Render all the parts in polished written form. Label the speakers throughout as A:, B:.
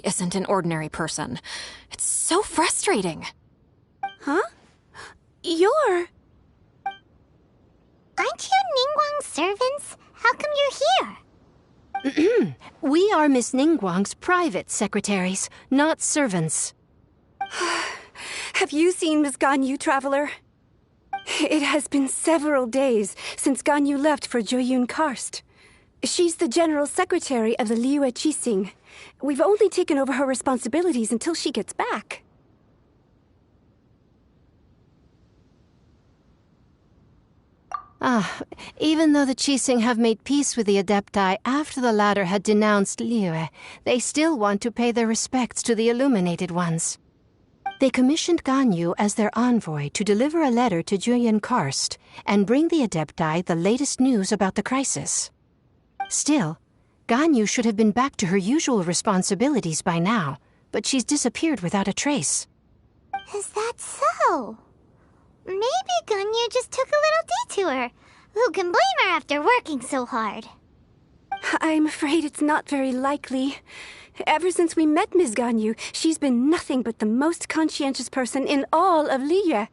A: isn't an ordinary person. It's so frustrating.
B: Huh? You're...
C: Aren't you Ningguang's servants? How come you're here?
D: We are Miss Ningguang's private secretaries, not servants.
B: Have you seen Miss Ganyu, Traveler? It has been several days since Ganyu left for Joyun Karst. She's the general secretary of the Liyue Qixing. We've only taken over her responsibilities until she gets back.
D: Even though the Qixing have made peace with the Adepti after the latter had denounced Liyue, they still want to pay their respects to the Illuminated Ones. They commissioned Ganyu as their envoy to deliver a letter to Joyun Karst and bring the Adepti the latest news about the crisis. Still, Ganyu should have been back to her usual responsibilities by now, but she's disappeared without a trace.
C: Is that so? Maybe Ganyu just took a little detour. Who can blame her after working so hard?
B: I'm afraid it's not very likely. Ever since we met Ms. Ganyu, she's been nothing but the most conscientious person in all of Liyue.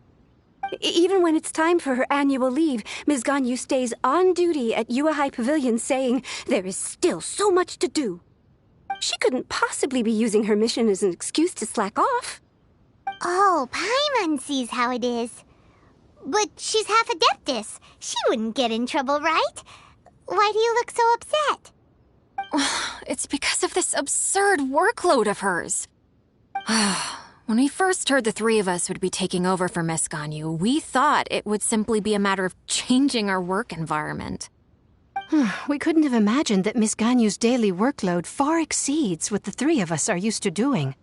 B: Even when it's time for her annual leave, Ms. Ganyu stays on duty at Yuehai Pavilion saying there is still so much to do. She couldn't possibly be using her mission as an excuse to slack off.
C: Oh, Paimon sees how it is. But she's half Adeptus. She wouldn't get in trouble, right? Why do you look so upset?
A: It's because of this absurd workload of hers. When we first heard the three of us would be taking over for Miss Ganyu, we thought it would simply be a matter of changing our work environment.
D: We couldn't have imagined that Miss Ganyu's daily workload far exceeds what the three of us are used to doing.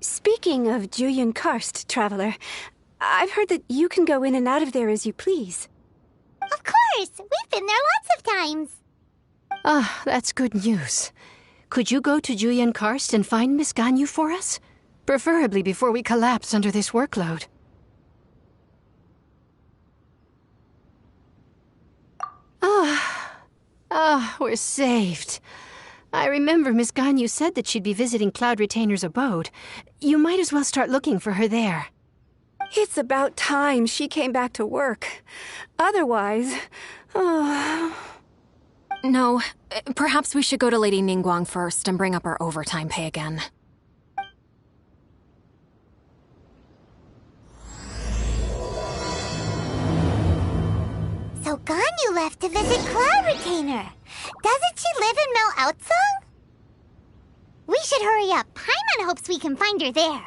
B: Speaking of Joyun Karst, Traveler, I've heard that you can go in and out of there as you please.
C: Of course! We've been there lots of times.
D: That's good news. Could you go to Joyun Karst and find Miss Ganyu for us? Preferably before we collapse under this workload. We're saved. I remember Miss Ganyu said that she'd be visiting Cloud Retainer's abode. You might as well start looking for her there.
B: It's about time she came back to work. Otherwise...
A: No, perhaps we should go to Lady Ningguang first and bring up our overtime pay again.
C: So Ganyu left to visit Cloud Retainer. Doesn't she live in Mel Outsung? We should hurry up. Paimon hopes we can find her there.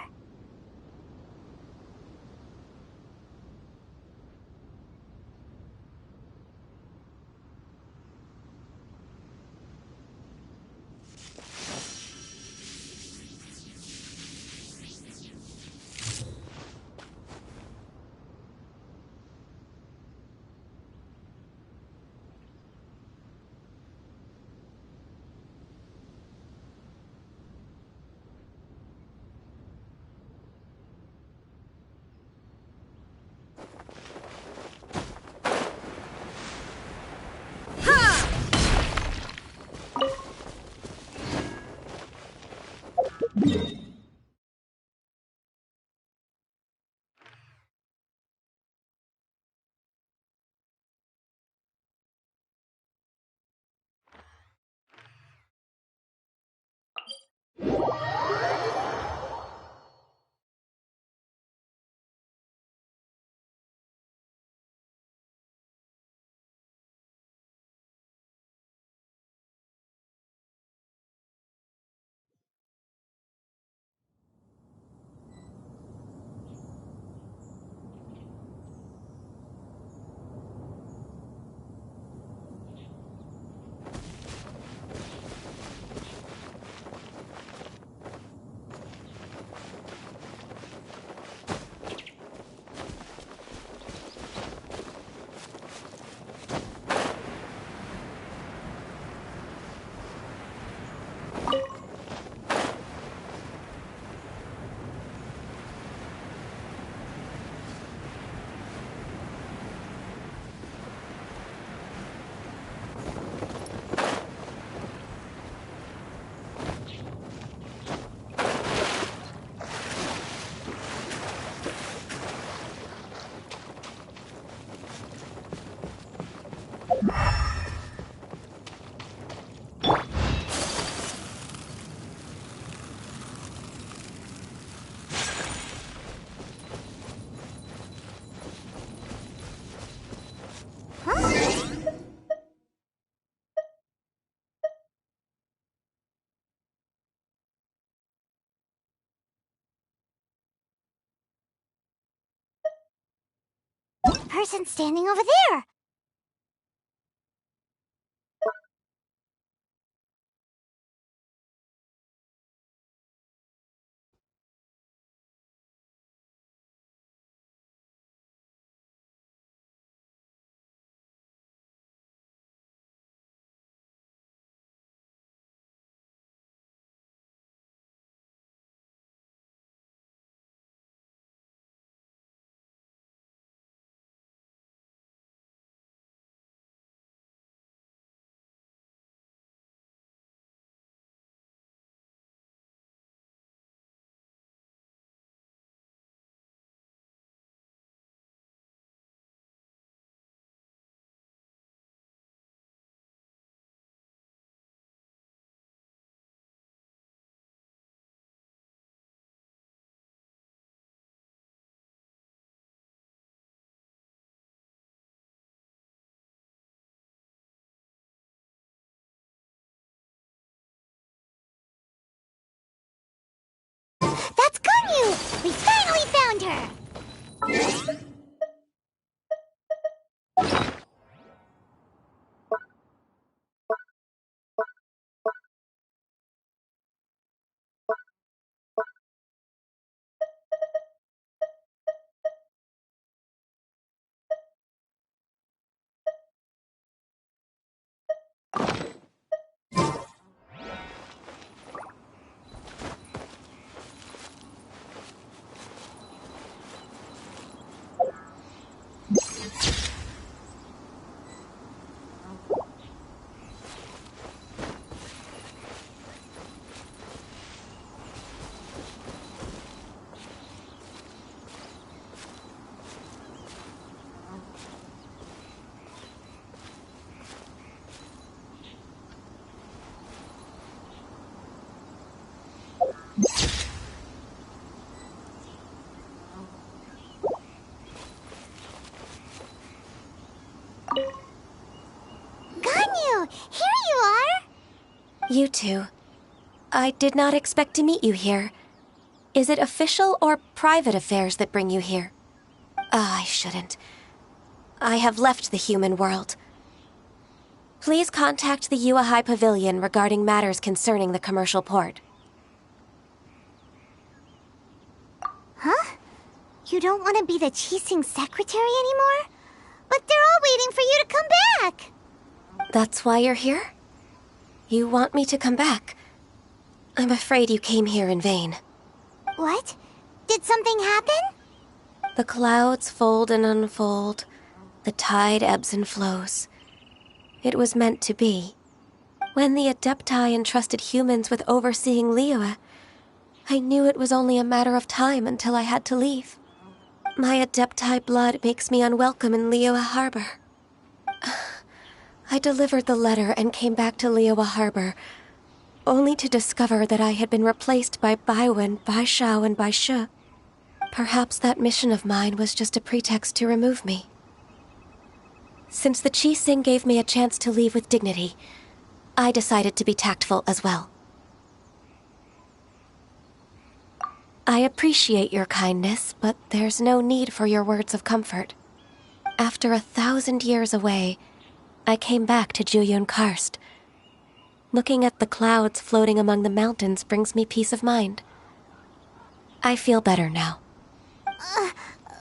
C: person standing over there. That's Ganyu! We finally found her! Ganyu! Here you are!
E: You two. I did not expect to meet you here. Is it official or private affairs that bring you here? I shouldn't. I have left the human world. Please contact the Yua High Pavilion regarding matters concerning the commercial port.
C: Huh? You don't want to be the Qixing secretary anymore? But they're all waiting for you to come back!
E: That's why you're here? You want me to come back? I'm afraid you came here in vain.
C: What? Did something happen?
E: The clouds fold and unfold. The tide ebbs and flows. It was meant to be. When the Adepti entrusted humans with overseeing Liyue, I knew it was only a matter of time until I had to leave. My Adepti blood makes me unwelcome in Liyue Harbor. I delivered the letter and came back to Liyue Harbor, only to discover that I had been replaced by Baiwen, Baishao, and Baishe. Perhaps that mission of mine was just a pretext to remove me. Since the Qixing gave me a chance to leave with dignity, I decided to be tactful as well. I appreciate your kindness, but there's no need for your words of comfort. After 1,000 years away, I came back to Juyun Karst. Looking at the clouds floating among the mountains brings me peace of mind. I feel better now.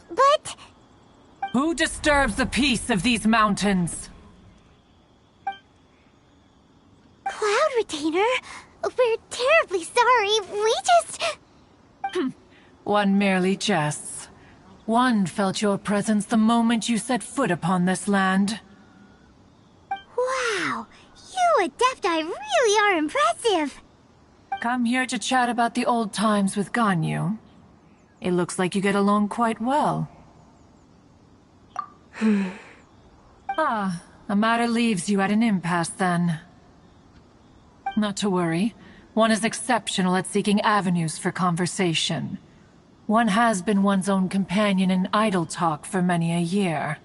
C: But...
F: Who disturbs the peace of these mountains?
C: Cloud Retainer, we're terribly sorry. We just...
F: One merely jests. One felt your presence the moment you set foot upon this land.
C: Wow, you Adepti really are impressive.
F: Come here to chat about the old times with Ganyu. It looks like you get along quite well. A matter leaves you at an impasse then. Not to worry. One is exceptional at seeking avenues for conversation. One has been one's own companion in idle talk for many a year.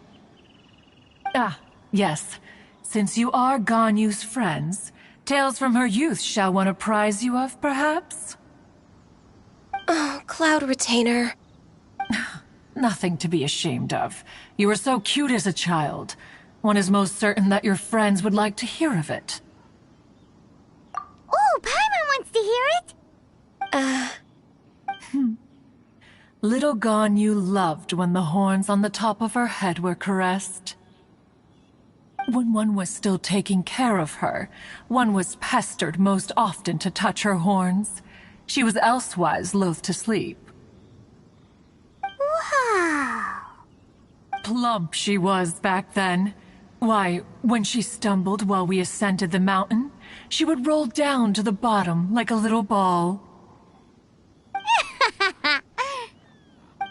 F: Yes. Since you are Ganyu's friends, tales from her youth shall one apprise you of, perhaps?
E: Oh, Cloud Retainer.
F: Nothing to be ashamed of. You were so cute as a child. One is most certain that your friends would like to hear of it.
C: Oh, Paimon wants to hear it!
F: Little Ganyu loved when the horns on the top of her head were caressed. When one was still taking care of her, one was pestered most often to touch her horns. She was elsewise loath to sleep.
C: Wow!
F: Plump she was back then. Why, when she stumbled while we ascended the mountain, she would roll down to the bottom like a little ball.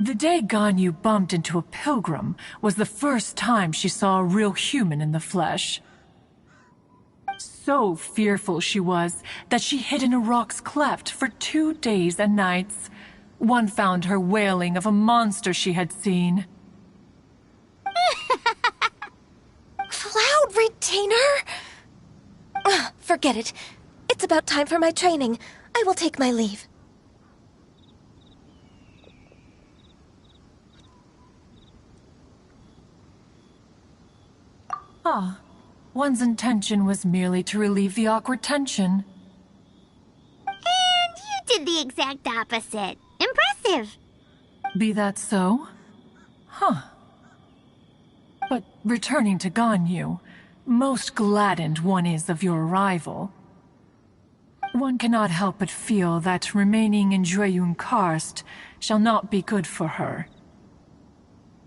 F: The day Ganyu bumped into a pilgrim was the first time she saw a real human in the flesh. So fearful she was that she hid in a rock's cleft for 2 days and nights. One found her wailing of a monster she had seen.
E: Cloud Retainer? Forget it. It's about time for my training. I will take my leave.
F: Ah, one's intention was merely to relieve the awkward tension.
C: And you did the exact opposite. Impressive!
F: Be that so? Huh. But returning to Ganyu, most gladdened one is of your arrival. One cannot help but feel that remaining in Jueyun Karst shall not be good for her.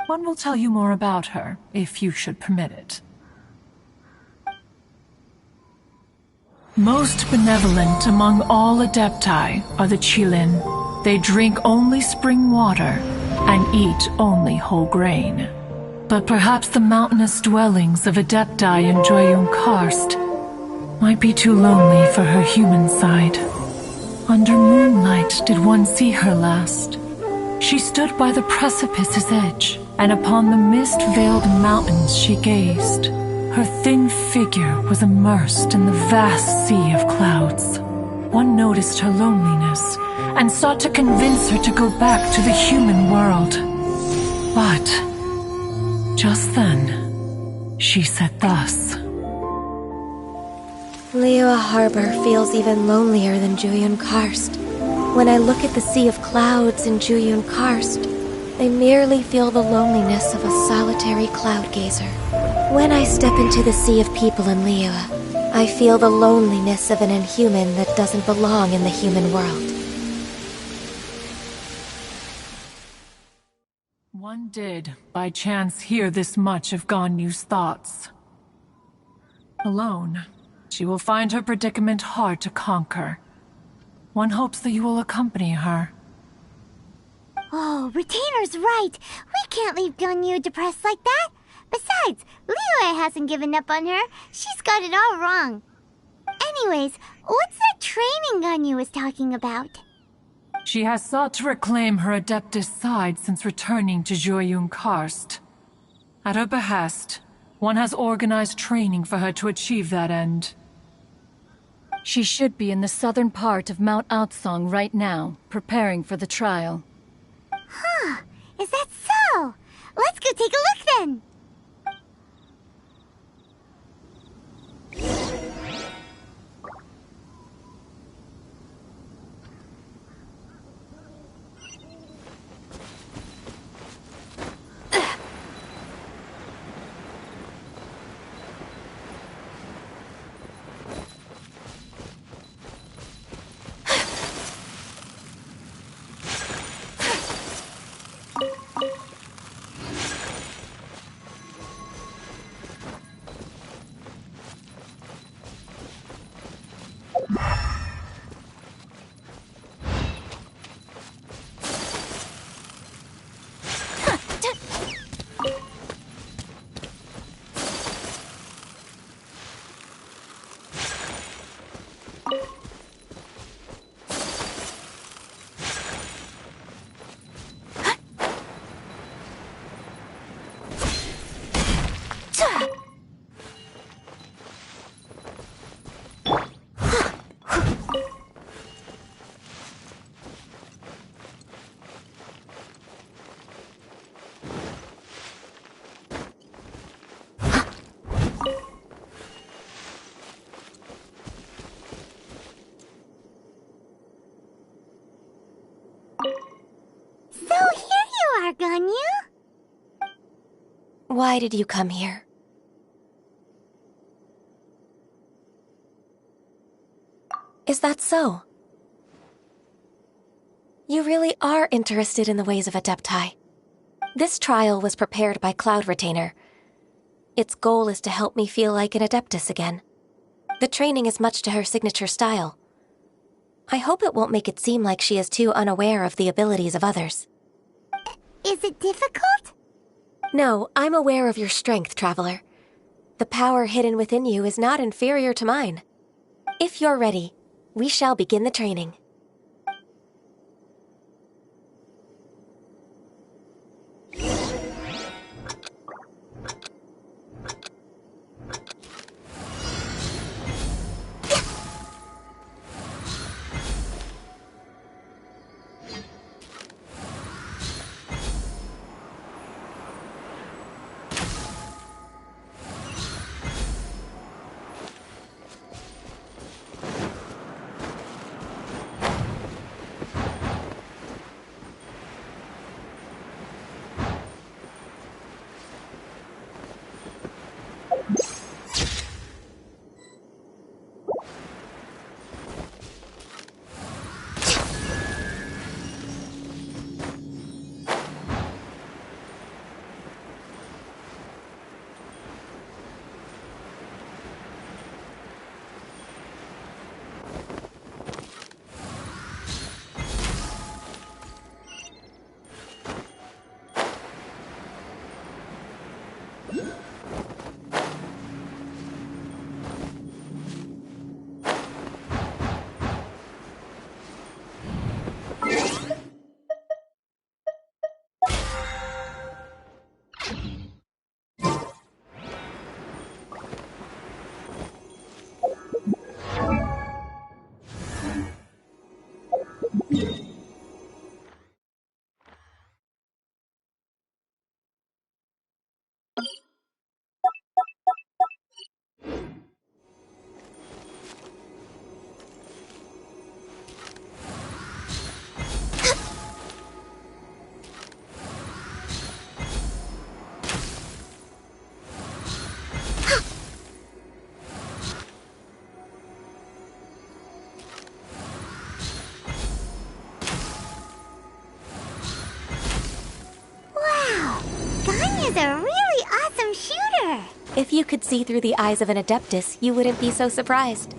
F: One will tell you more about her, if you should permit it. Most benevolent among all Adepti are the Qilin. They drink only spring water and eat only whole grain. But perhaps the mountainous dwellings of Adepti in Jueyun Karst might be too lonely for her human side. Under moonlight did one see her last. She stood by the precipice's edge, and upon the mist-veiled mountains she gazed. Her thin figure was immersed in the vast sea of clouds. One noticed her loneliness and sought to convince her to go back to the human world. But just then, she said thus.
E: Liyue Harbor feels even lonelier than Jueyun Karst. When I look at the sea of clouds in Jueyun Karst, I merely feel the loneliness of a solitary cloud gazer. When I step into the sea of people in Liyue, I feel the loneliness of an inhuman that doesn't belong in the human world.
F: One did, by chance, hear this much of Ganyu's thoughts. Alone, she will find her predicament hard to conquer. One hopes that you will accompany her.
C: Oh, Retainer's right. We can't leave Ganyu depressed like that. Besides, Liyue hasn't given up on her. She's got it all wrong. Anyways, what's that training Ganyu was talking about?
F: She has sought to reclaim her Adeptus side since returning to Jueyun Karst. At her behest, one has organized training for her to achieve that end.
G: She should be in the southern part of Mount Aotsong right now, preparing for the trial.
C: Huh, is that so? Let's go take a look then! Ganyu?
E: Why did you come here? Is that so? You really are interested in the ways of Adepti. This trial was prepared by Cloud Retainer. Its goal is to help me feel like an Adeptus again. The training is much to her signature style. I hope it won't make it seem like she is too unaware of the abilities of others.
C: Is it difficult?
E: No, I'm aware of your strength, Traveler. The power hidden within you is not inferior to mine. If you're ready, we shall begin the training.
C: Ganyu's a really awesome shooter!
E: If you could see through the eyes of an Adeptus, you wouldn't be so surprised.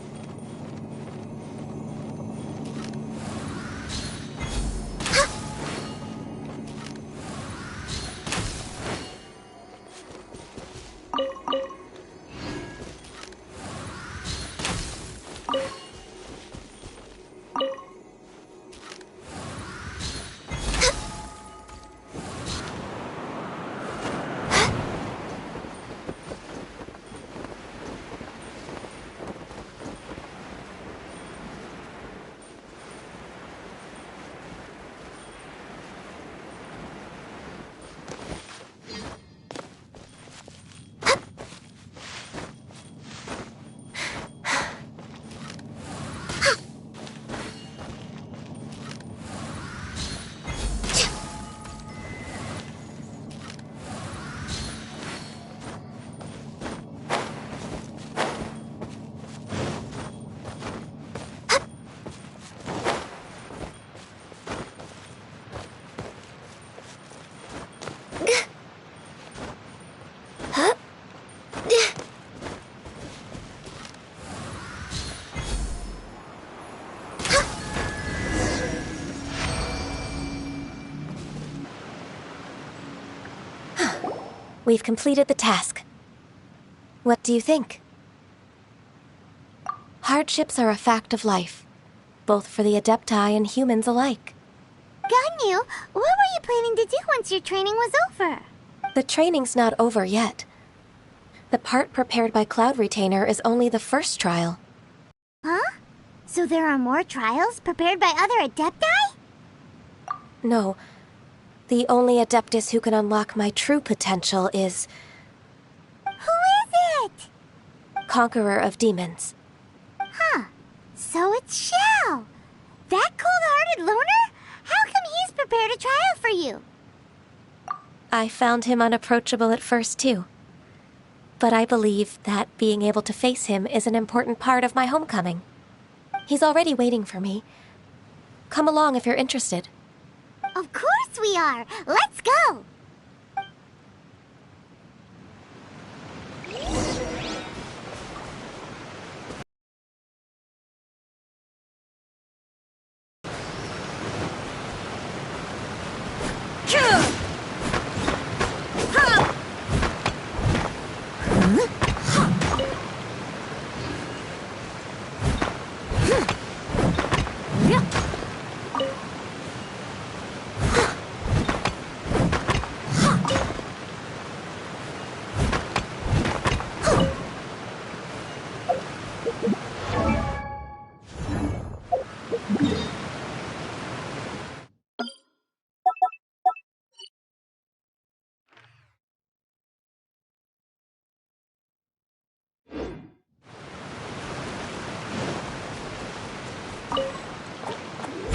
E: We've completed the task. What do you think? Hardships are a fact of life, both for the Adepti and humans alike.
C: Ganyu, what were you planning to do once your training was over?
E: The training's not over yet. The part prepared by Cloud Retainer is only the first trial.
C: Huh? So there are more trials prepared by other Adepti?
E: No. The only Adeptus who can unlock my true potential is...
C: Who is it?
E: Conqueror of Demons.
C: Huh. So it's Shell. That cold-hearted loner? How come he's prepared a trial for you?
E: I found him unapproachable at first, too. But I believe that being able to face him is an important part of my homecoming. He's already waiting for me. Come along if you're interested.
C: Of course we are! Let's go!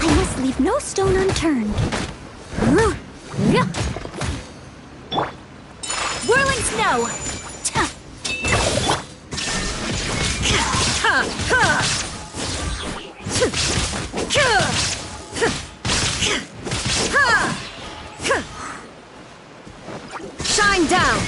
C: I must leave no stone unturned. Whirling snow!
B: Shine down!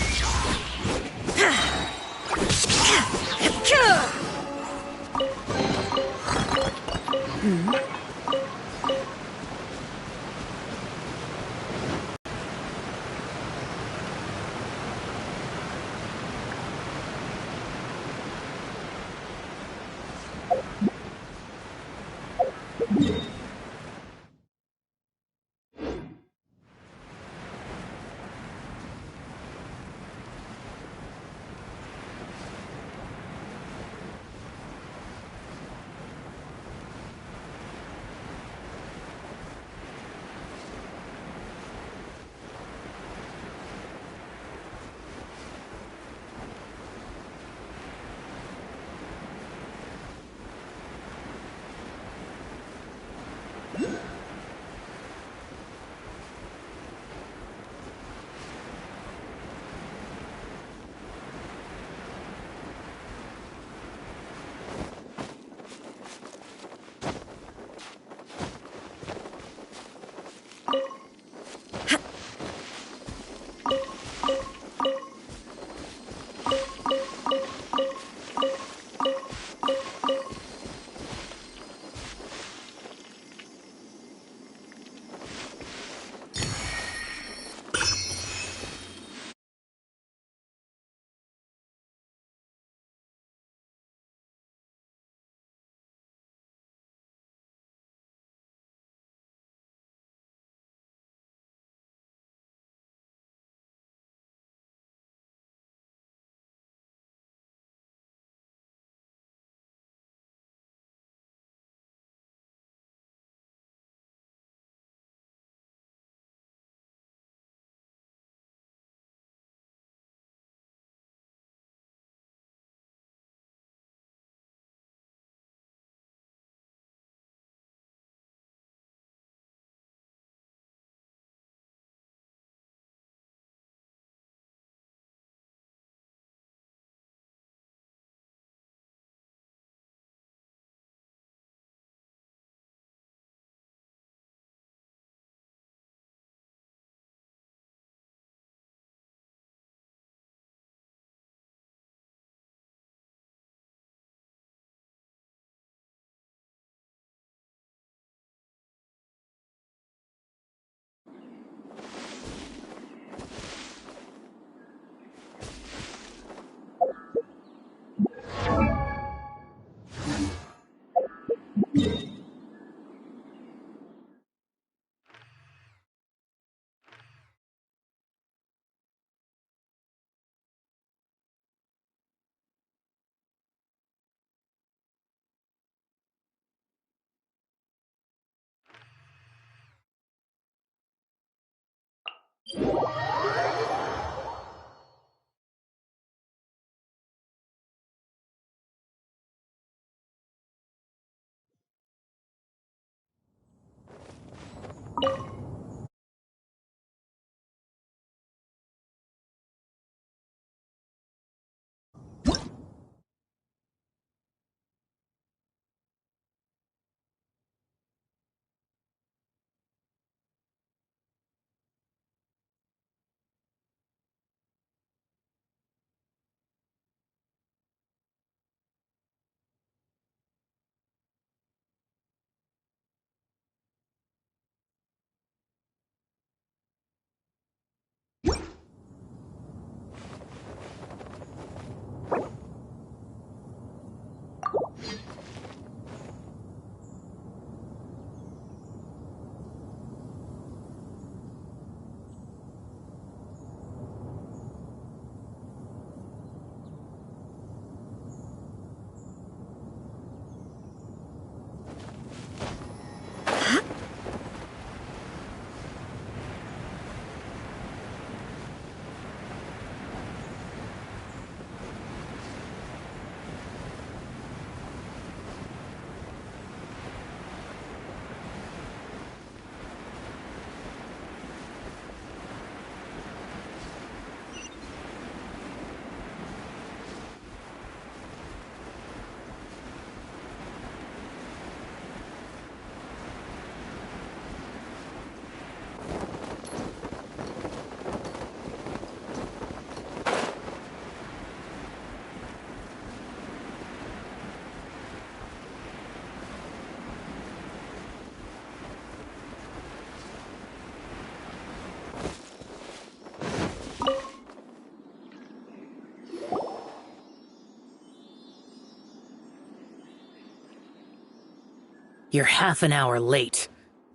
H: You're half an hour late.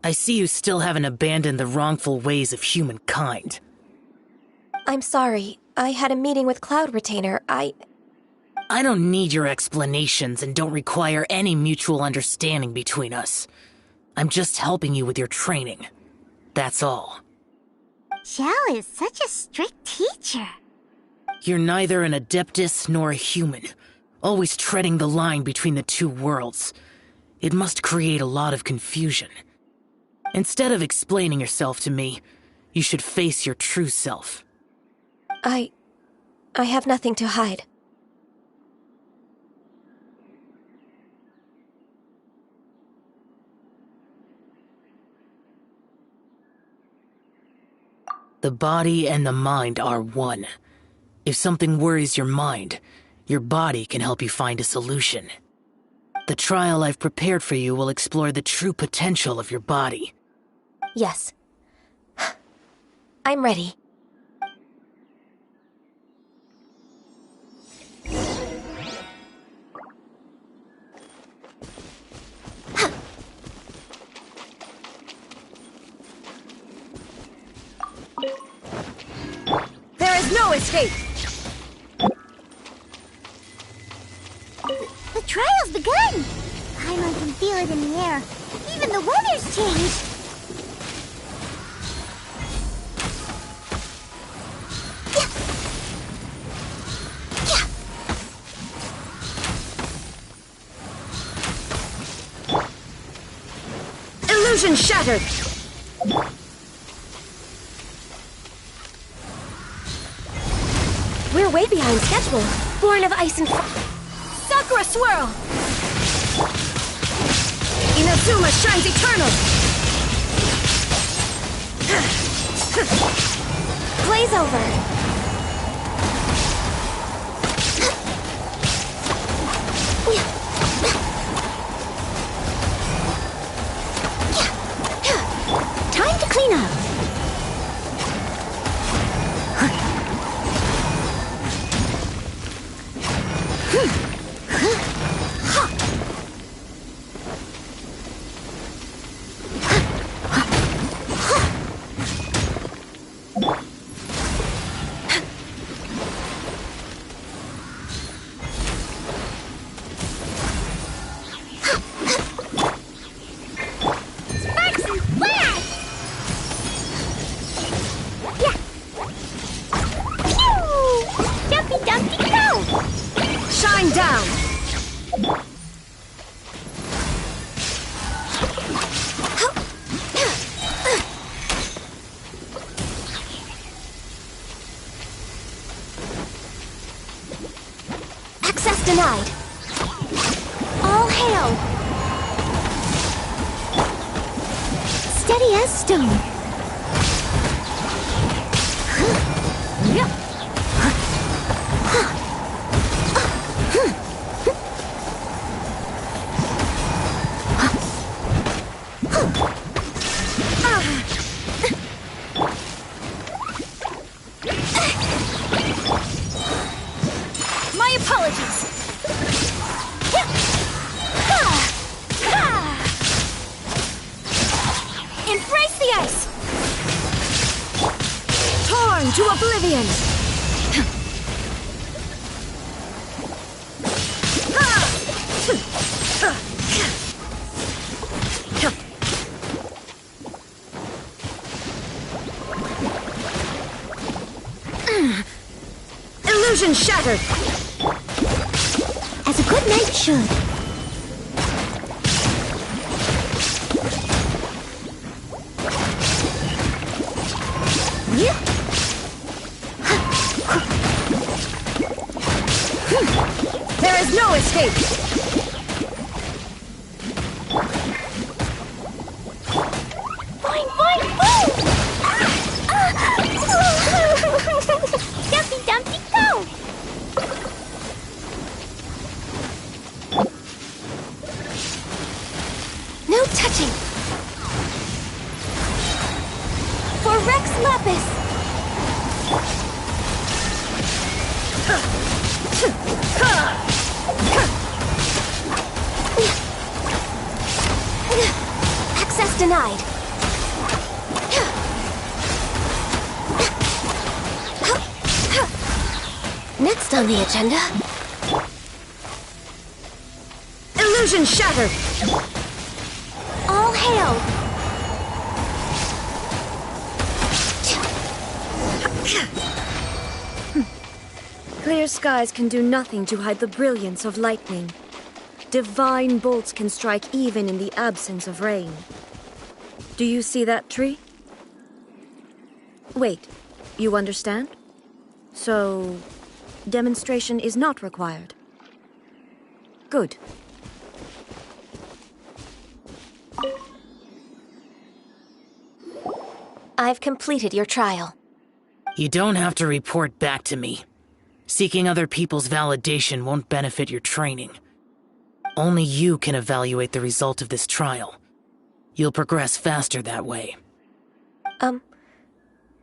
H: I see you still haven't abandoned the wrongful ways of humankind.
E: I'm sorry. I had a meeting with Cloud Retainer.
H: I don't need your explanations and don't require any mutual understanding between us. I'm just helping you with your training. That's all.
C: Xiao is such a strict teacher.
H: You're neither an Adeptus nor a human, always treading the line between the two worlds. It must create a lot of confusion. Instead of explaining yourself to me, you should face your true self.
E: I have nothing to hide.
H: The body and the mind are one. If something worries your mind, your body can help you find a solution. The trial I've prepared for you will explore the true potential of your body.
E: Yes. I'm ready.
B: There is no escape!
C: The trial's begun! Paimon can feel it in the air. Even the weather's changed.
B: Illusion shattered!
E: We're way behind schedule. Born of ice and
B: Sakura swirl! Inazuma shines eternal!
E: Blaze over.
C: Time to clean up. Sparks and flash! Yeah! Pew! Jumpy dumpty go!
B: Shine down!
E: Access denied.
C: All hail! Steady as stone.
B: My apologies! Embrace the ice! Torn to oblivion! Illusion shattered!
C: As a good knight should.
B: There is no escape!
C: Boing, boing, boom! Dumpty, dumpty, go!
E: No touching. For Rex Lapis. denied. Next on the agenda...
B: Illusion shattered!
C: All hail!
B: Clear skies can do nothing to hide the brilliance of lightning. Divine bolts can strike even in the absence of rain. Do you see that tree? Wait, you understand? So, demonstration is not required. Good.
E: I've completed your trial.
H: You don't have to report back to me. Seeking other people's validation won't benefit your training. Only you can evaluate the result of this trial. You'll progress faster that way.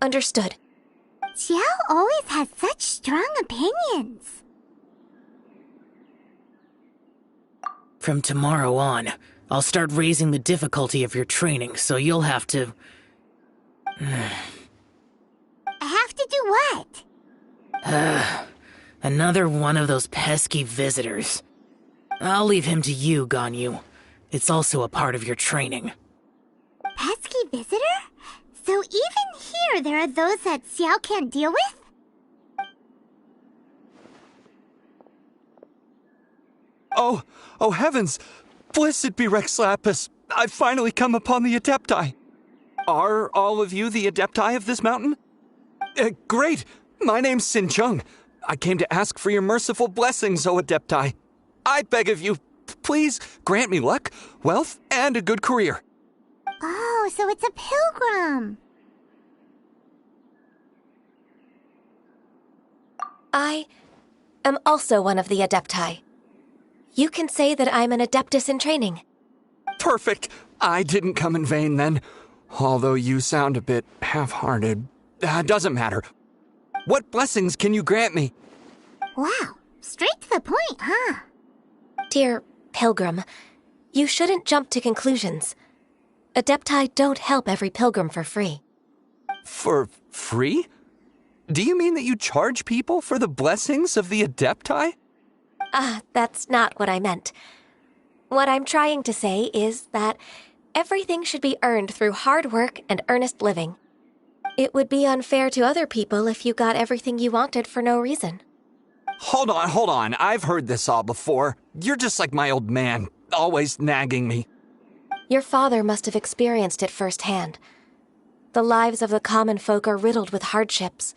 E: Understood.
C: Xiao always has such strong opinions.
H: From tomorrow on, I'll start raising the difficulty of your training, so you'll have to...
C: I have to do what?
H: Another one of those pesky visitors. I'll leave him to you, Ganyu. It's also a part of your training.
C: Pesky visitor? So even here there are those that Xiao can't deal with?
I: Oh heavens! Blessed be Rex Lapis! I've finally come upon the Adepti! Are all of you the Adepti of this mountain? Great! My name's Sin Chung. I came to ask for your merciful blessings, O Adepti. I beg of you, please grant me luck, wealth, and a good career.
C: Oh, so it's a pilgrim.
E: I am also one of the Adepti. You can say that I'm an Adeptus in training.
I: Perfect. I didn't come in vain then. Although you sound a bit half-hearted. Doesn't matter. What blessings can you grant me?
C: Wow, straight to the point, huh?
E: Dear Pilgrim, you shouldn't jump to conclusions. Adepti don't help every pilgrim for free.
I: For free? Do you mean that you charge people for the blessings of the Adepti?
E: That's not what I meant. What I'm trying to say is that everything should be earned through hard work and earnest living. It would be unfair to other people if you got everything you wanted for no reason.
I: Hold on. I've heard this all before. You're just like my old man, always nagging me.
E: Your father must have experienced it firsthand. The lives of the common folk are riddled with hardships,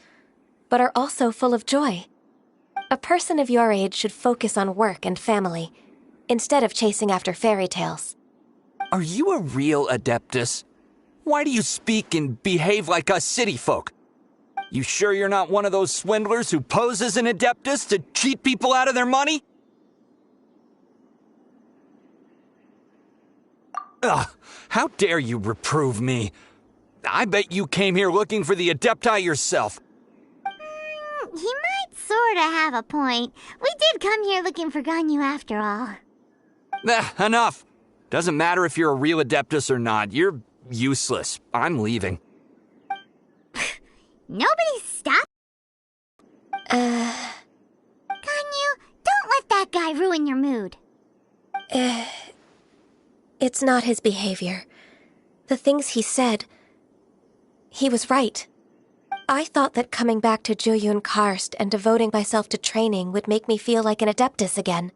E: but are also full of joy. A person of your age should focus on work and family, instead of chasing after fairy tales.
I: Are you a real Adeptus? Why do you speak and behave like us city folk? You sure you're not one of those swindlers who pose as an Adeptus to cheat people out of their money? Ugh, how dare you reprove me? I bet you came here looking for the Adepti yourself.
C: He might sorta have a point. We did come here looking for Ganyu after all.
I: Enough. Doesn't matter if you're a real Adeptus or not. You're useless. I'm leaving.
C: Nobody stop. Ganyu, don't let that guy ruin your mood.
E: It's not his behavior. The things he said... He was right. I thought that coming back to Juyun Karst and devoting myself to training would make me feel like an Adeptus again.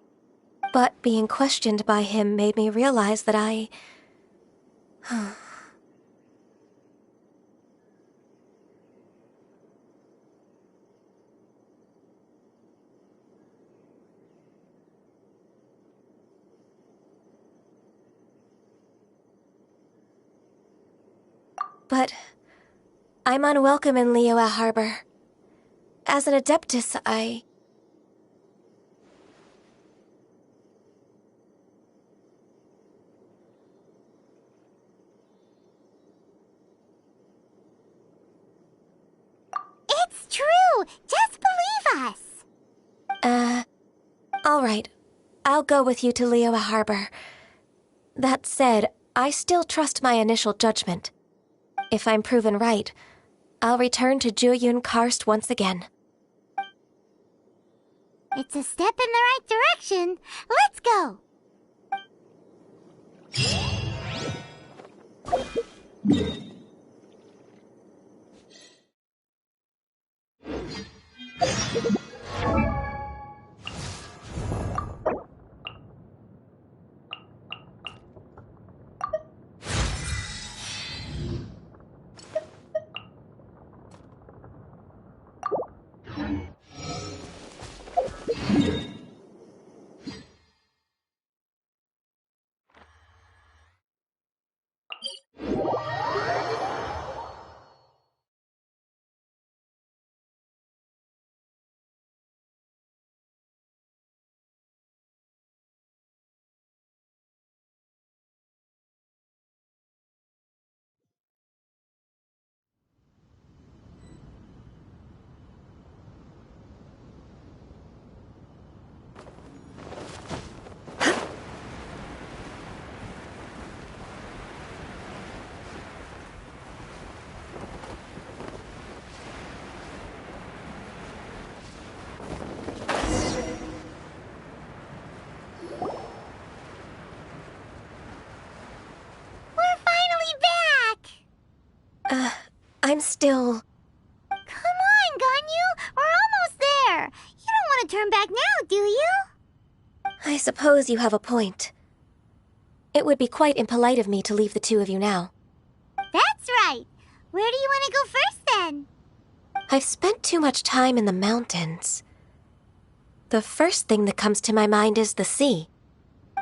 E: But being questioned by him made me realize that I... But I'm unwelcome in Liyue Harbor. As an Adeptus,
C: It's true! Just believe us!
E: All right. I'll go with you to Liyue Harbor. That said, I still trust my initial judgment. If I'm proven right, I'll return to Jueyun Karst once again.
C: It's a step in the right direction. Let's go!
E: I'm still...
C: Come on, Ganyu! We're almost there! You don't want to turn back now, do you?
E: I suppose you have a point. It would be quite impolite of me to leave the two of you now.
C: That's right! Where do you want to go first, then?
E: I've spent too much time in the mountains. The first thing that comes to my mind is the sea.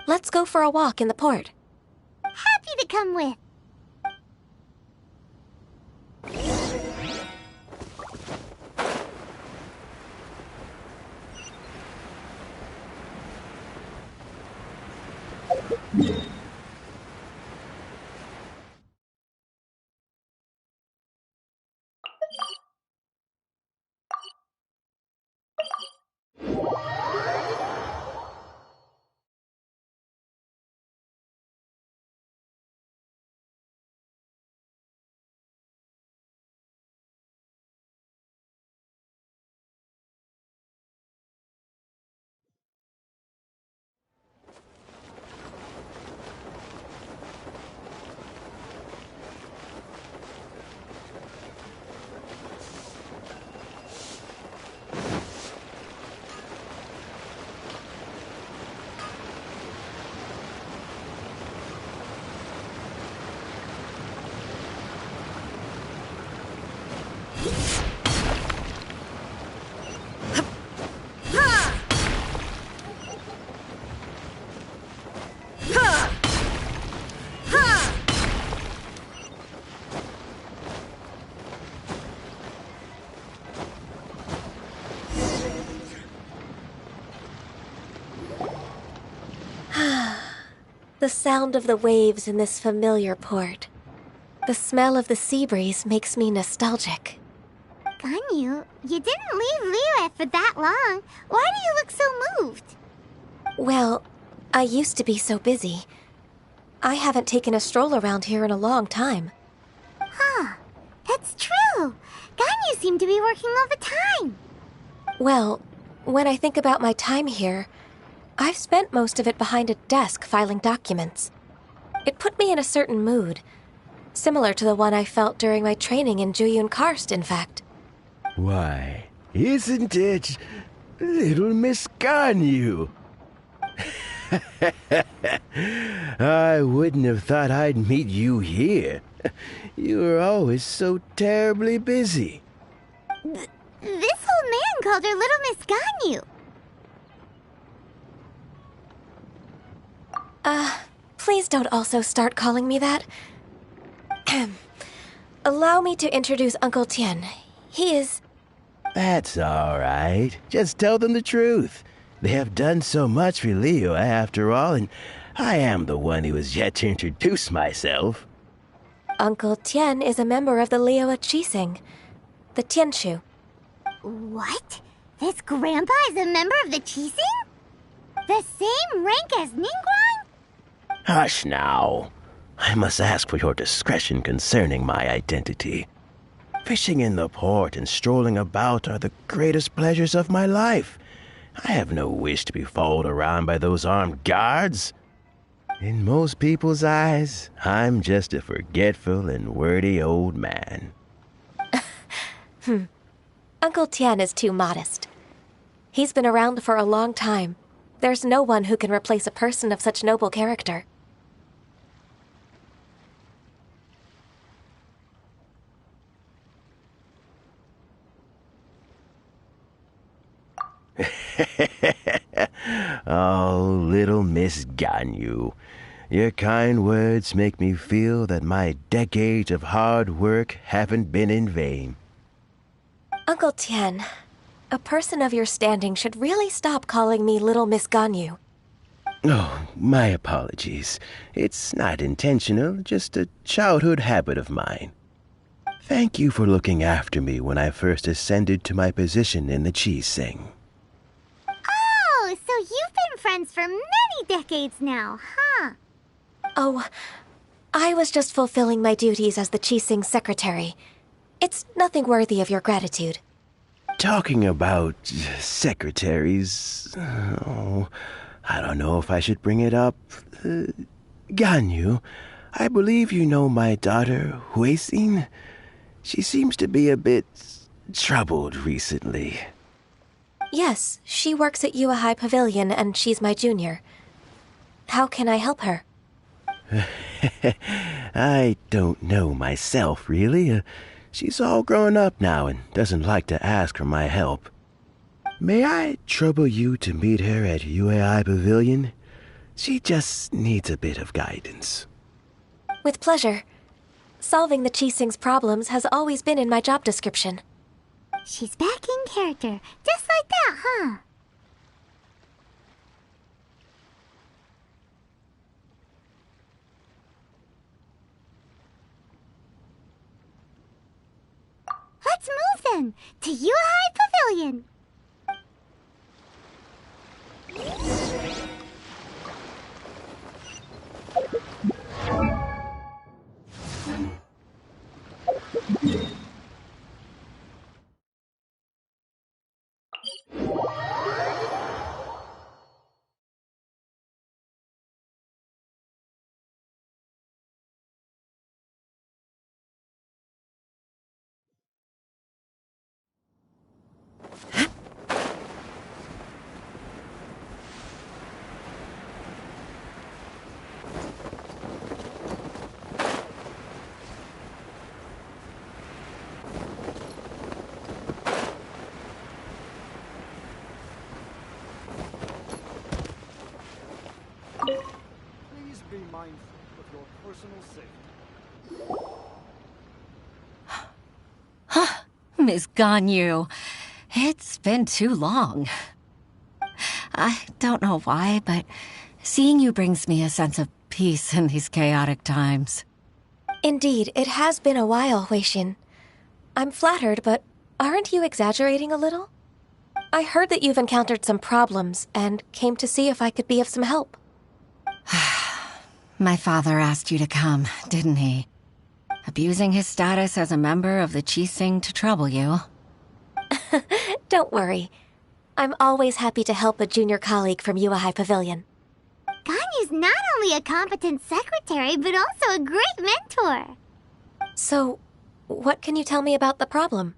E: Let's go for a walk in the port.
C: Happy to come with.
E: The sound of the waves in this familiar port. The smell of the sea breeze makes me nostalgic.
C: Ganyu, you didn't leave Liyue for that long. Why do you look so moved?
E: Well, I used to be so busy. I haven't taken a stroll around here in a long time.
C: Huh. That's true. Ganyu seemed to be working all the time.
E: Well, when I think about my time here, I've spent most of it behind a desk filing documents. It put me in a certain mood, similar to the one I felt during my training in Jueyun Karst, in fact.
J: Why, isn't it little Miss Ganyu? I wouldn't have thought I'd meet you here. You were always so terribly busy.
C: This old man called her Little Miss Ganyu.
E: Please don't also start calling me that. Allow me to introduce Uncle Tian. He is...
J: That's all right. Just tell them the truth. They have done so much for Liyue after all, and I am the one who has yet to introduce myself.
E: Uncle Tian is a member of the Liyue Qixing, the Tianshu.
C: What? This grandpa is a member of the Qixing? The same rank as Ningguang?
J: Hush now. I must ask for your discretion concerning my identity. Fishing in the port and strolling about are the greatest pleasures of my life. I have no wish to be followed around by those armed guards. In most people's eyes, I'm just a forgetful and wordy old man.
E: Uncle Tian is too modest. He's been around for a long time. There's no one who can replace a person of such noble character.
J: Oh, little Miss Ganyu. Your kind words make me feel that my decades of hard work haven't been in vain.
E: Uncle Tian, a person of your standing should really stop calling me Little Miss Ganyu.
J: Oh, my apologies. It's not intentional, just a childhood habit of mine. Thank you for looking after me when I first ascended to my position in the Qi-Sing.
C: Oh, so you've been friends for many decades now, huh?
E: Oh, I was just fulfilling my duties as the Qi-Sing secretary. It's nothing worthy of your gratitude.
J: Talking about secretaries... Oh, I don't know if I should bring it up. Ganyu, I believe you know my daughter, Huixin. She seems to be a bit troubled recently.
E: Yes, she works at Yua High Pavilion and she's my junior. How can I help her?
J: I don't know myself, really. She's all grown up now and doesn't like to ask for my help. May I trouble you to meet her at UAI Pavilion? She just needs a bit of guidance.
E: With pleasure. Solving the Qi-Sing's problems has always been in my job description.
C: She's back in character, just like that, huh? Let's move then, to Yuhai Pavilion.
K: Please be mindful of your personal safety.
G: Miss Ganyu, it's been too long. I don't know why, but seeing you brings me a sense of peace in these chaotic times.
E: Indeed, it has been a while, Huixin. I'm flattered, but aren't you exaggerating a little? I heard that you've encountered some problems and came to see if I could be of some help.
G: My father asked you to come, didn't he? Abusing his status as a member of the Qi-Sing to trouble you.
E: Don't worry. I'm always happy to help a junior colleague from Yua High Pavilion.
C: Ganyu's not only a competent secretary, but also a great mentor.
E: So, what can you tell me about the problem?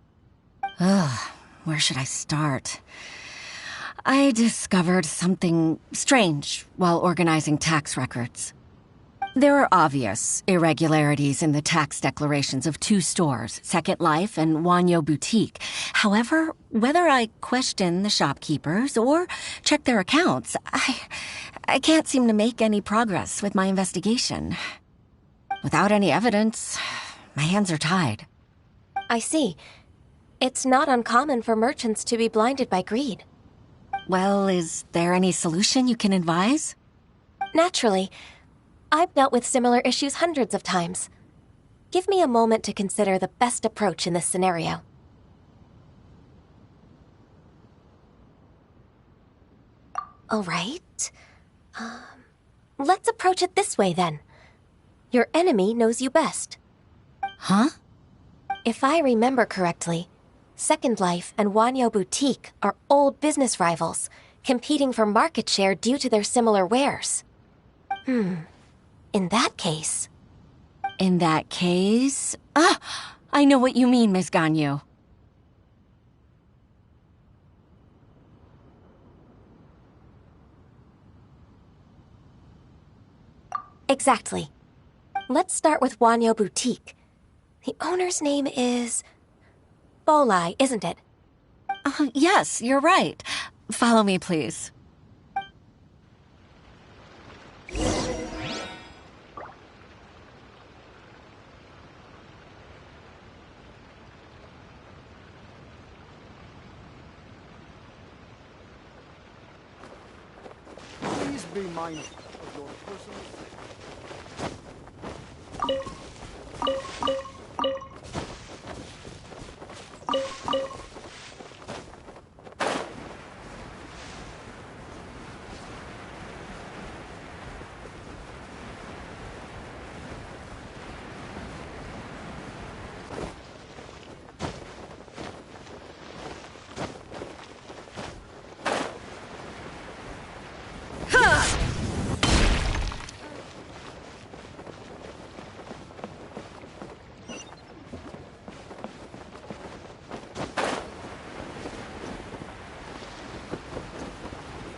G: Ugh, where should I start? I discovered something strange while organizing tax records. There are obvious irregularities in the tax declarations of two stores, Second Life and Wanyo Boutique. However, whether I question the shopkeepers or check their accounts, I can't seem to make any progress with my investigation. Without any evidence, my hands are tied.
E: I see. It's not uncommon for merchants to be blinded by greed.
G: Well, is there any solution you can advise?
E: Naturally. I've dealt with similar issues hundreds of times. Give me a moment to consider the best approach in this scenario. All right. Let's approach it this way then. Your enemy knows you best.
G: Huh?
E: If I remember correctly, Second Life and Wanyo Boutique are old business rivals, competing for market share due to their similar wares. In that case...
G: In that case... Ah! I know what you mean, Miss Ganyu.
E: Exactly. Let's start with Wanyo Boutique. The owner's name is... Bolai, isn't it?
G: Yes, you're right. Follow me, please.
K: Please be mindful of your personal safety.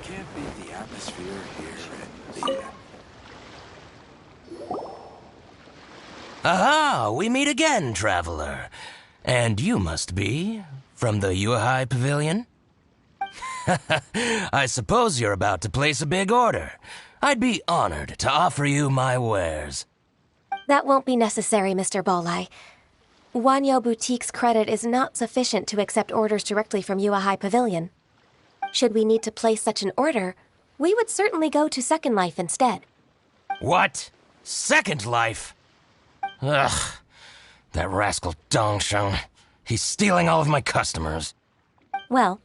L: Can't beat the atmosphere here at the...
M: Aha! We meet again, traveler. And you must be from the Yuhai Pavilion? I suppose you're about to place a big order. I'd be honored to offer you my wares.
E: That won't be necessary, Mr. Bolai. Wanyo Boutique's credit is not sufficient to accept orders directly from Yuhai Pavilion. Should we need to place such an order, we would certainly go to Second Life instead.
M: What? Second Life? Ugh. That rascal Dongsheng. He's stealing all of my customers.
E: Well,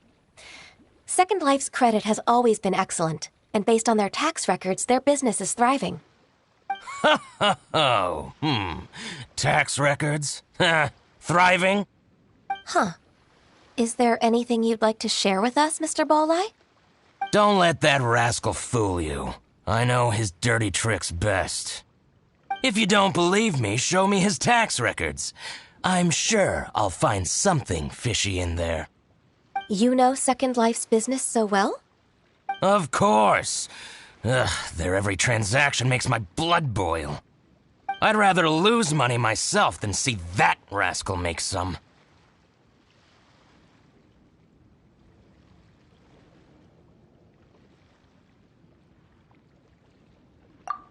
E: Second Life's credit has always been excellent, and based on their tax records, their business is thriving.
M: Oh, Tax records? Thriving?
E: Huh. Is there anything you'd like to share with us, Mr. Bolai?
M: Don't let that rascal fool you. I know his dirty tricks best. If you don't believe me, show me his tax records. I'm sure I'll find something fishy in there.
E: You know Second Life's business so well?
M: Of course. Ugh, their every transaction makes my blood boil. I'd rather lose money myself than see that rascal make some.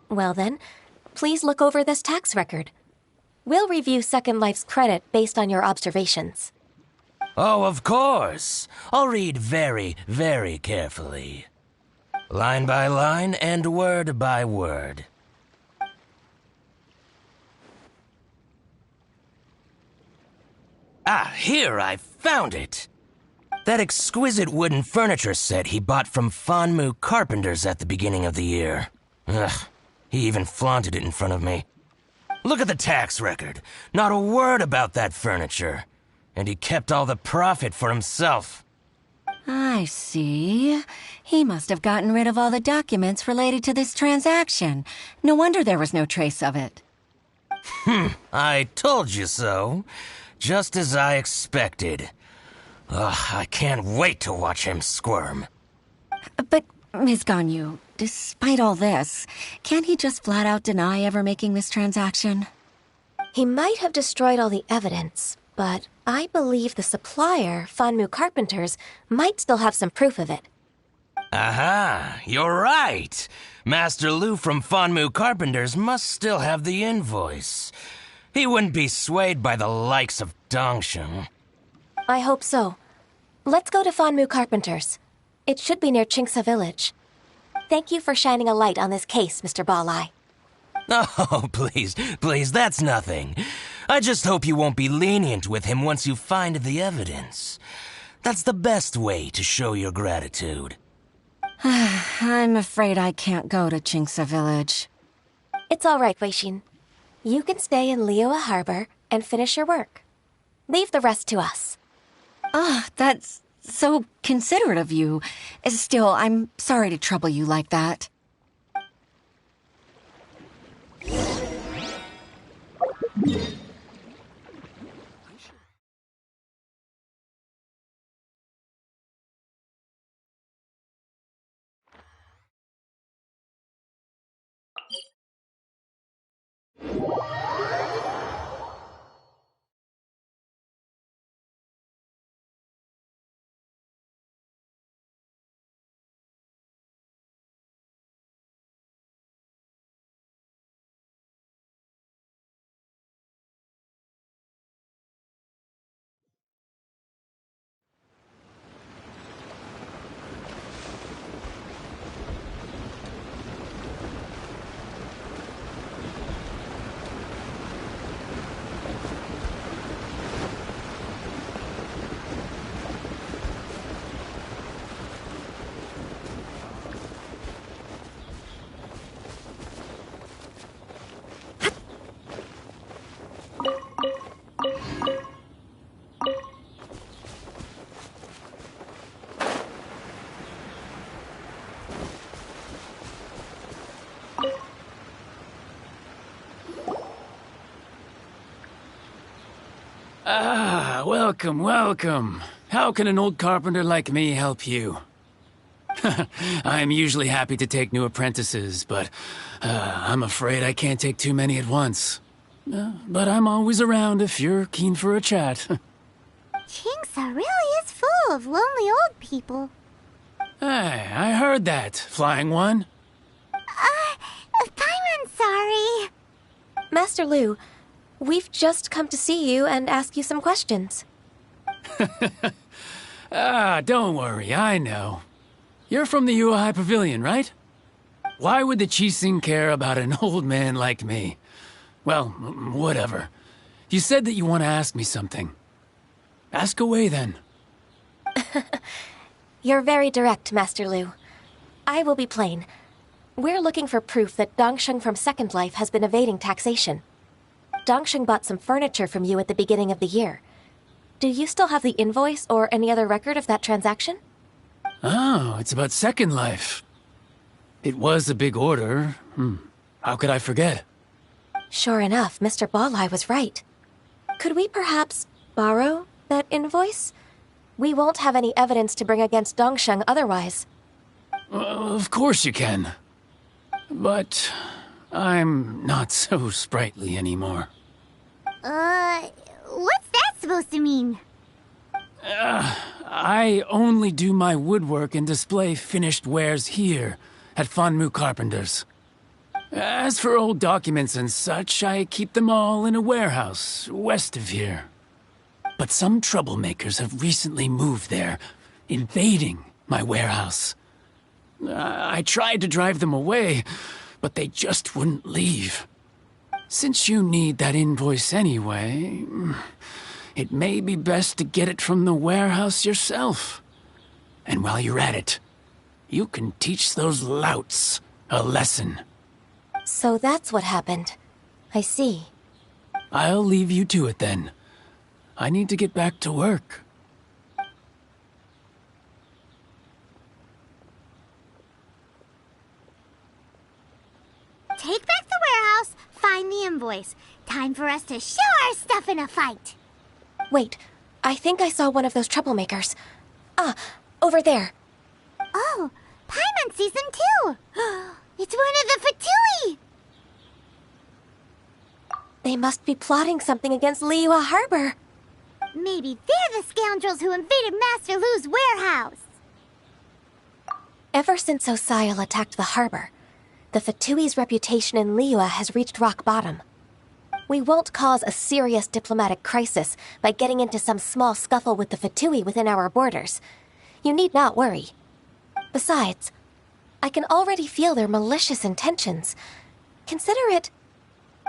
E: Well then, please look over this tax record. We'll review Second Life's credit based on your observations.
M: Oh, of course. I'll read very, very carefully. Line by line and word by word. Ah, here, I found it. That exquisite wooden furniture set he bought from Fanmu Carpenters at the beginning of the year. Ugh, he even flaunted it in front of me. Look at the tax record. Not a word about that furniture. And he kept all the profit for himself.
G: I see. He must have gotten rid of all the documents related to this transaction. No wonder there was no trace of it.
M: I told you so. Just as I expected. Ugh, I can't wait to watch him squirm.
G: But, Ms. Ganyu, despite all this, can't he just flat out deny ever making this transaction?
E: He might have destroyed all the evidence, but I believe the supplier, Fanmu Carpenters, might still have some proof of it.
M: Aha, you're right. Master Lu from Fanmu Carpenters must still have the invoice. He wouldn't be swayed by the likes of Dongsheng.
E: I hope so. Let's go to Fanmu Carpenters. It should be near Chingsa Village. Thank you for shining a light on this case, Mr. Bolai.
M: Oh, please, that's nothing. I just hope you won't be lenient with him once you find the evidence. That's the best way to show your gratitude.
G: I'm afraid I can't go to Chingsa Village.
E: It's all right, Weixin. You can stay in Liyue Harbor and finish your work. Leave the rest to us.
G: That's so considerate of you. Still, I'm sorry to trouble you like that.
N: Welcome, welcome. How can an old carpenter like me help you? I'm usually happy to take new apprentices, but I'm afraid I can't take too many at once. But I'm always around if you're keen for a chat.
C: Chingsa really is full of lonely old people.
N: Hey, I heard that, Flying One.
C: I'm sorry.
E: Master Lu, we've just come to see you and ask you some questions.
N: Don't worry, I know. You're from the Yuehai Pavilion, right? Why would the Qixing care about an old man like me? Well, whatever. You said that you want to ask me something. Ask away, then.
E: You're very direct, Master Lu. I will be plain. We're looking for proof that Dongsheng from Second Life has been evading taxation. Dongsheng bought some furniture from you at the beginning of the year. Do you still have the invoice or any other record of that transaction?
N: Oh, it's about Second Life. It was a big order. How could I forget?
E: Sure enough, Mr. Balai was right. Could we perhaps borrow that invoice? We won't have any evidence to bring against Dongsheng otherwise.
N: Of course you can. But I'm not so sprightly anymore.
C: What's that supposed to mean?
N: I only do my woodwork and display finished wares here at Fanmu Carpenters. As for old documents and such, I keep them all in a warehouse west of here. But some troublemakers have recently moved there, invading my warehouse. I tried to drive them away, but they just wouldn't leave. Since you need that invoice anyway, it may be best to get it from the warehouse yourself. And while you're at it, you can teach those louts a lesson.
E: So that's what happened. I see.
N: I'll leave you to it then. I need to get back to work.
C: Take back the warehouse, find the invoice. Time for us to show our stuff in a fight.
E: Wait, I think I saw one of those troublemakers. Over there.
C: Oh, Paimon sees them too. It's one of the Fatui.
E: They must be plotting something against Liyue Harbor.
C: Maybe they're the scoundrels who invaded Master Lu's warehouse.
E: Ever since Osial attacked the harbor, the Fatui's reputation in Liyue has reached rock bottom. We won't cause a serious diplomatic crisis by getting into some small scuffle with the Fatui within our borders. You need not worry. Besides, I can already feel their malicious intentions. Consider it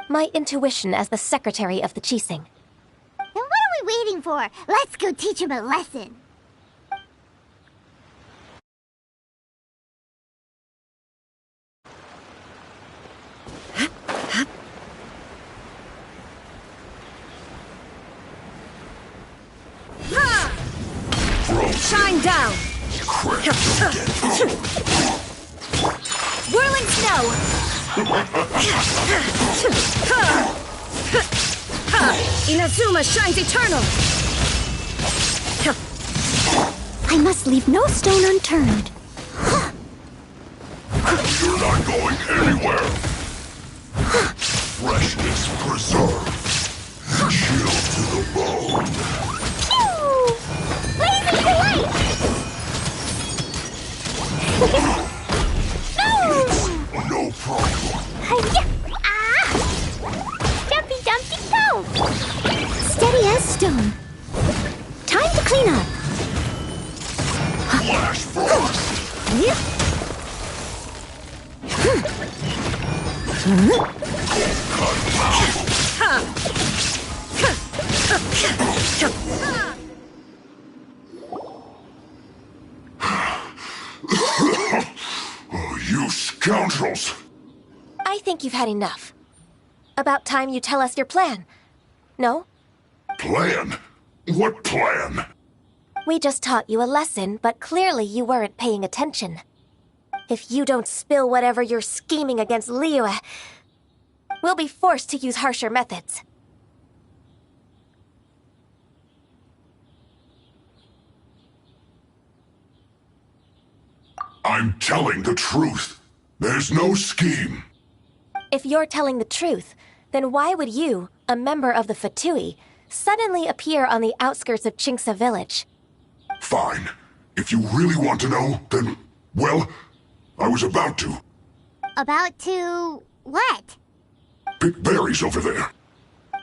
E: my intuition as the secretary of the Qixing.
C: Then what are we waiting for? Let's go teach him a lesson.
O: shine down! Whirling snow! Inazuma shines eternal!
C: I must leave no stone unturned.
P: You're not going anywhere. Freshness preserved. Chill to the bone.
C: Blazing delight!
P: No problem.
C: Jumpy, jumpy, go! Steady as stone. Time to clean up.
P: Flash frost. Oh, you scoundrels!
E: I think you've had enough. About time you tell us your plan. No?
P: Plan? What plan?
E: We just taught you a lesson, but clearly you weren't paying attention. If you don't spill whatever you're scheming against Liyue, we'll be forced to use harsher methods.
P: I'm telling the truth. There's no scheme.
E: If you're telling the truth, then why would you, a member of the Fatui, suddenly appear on the outskirts of Chinksa village?
P: Fine. If you really want to know, then, well, I was about to.
C: About to... what?
P: Pick berries over there.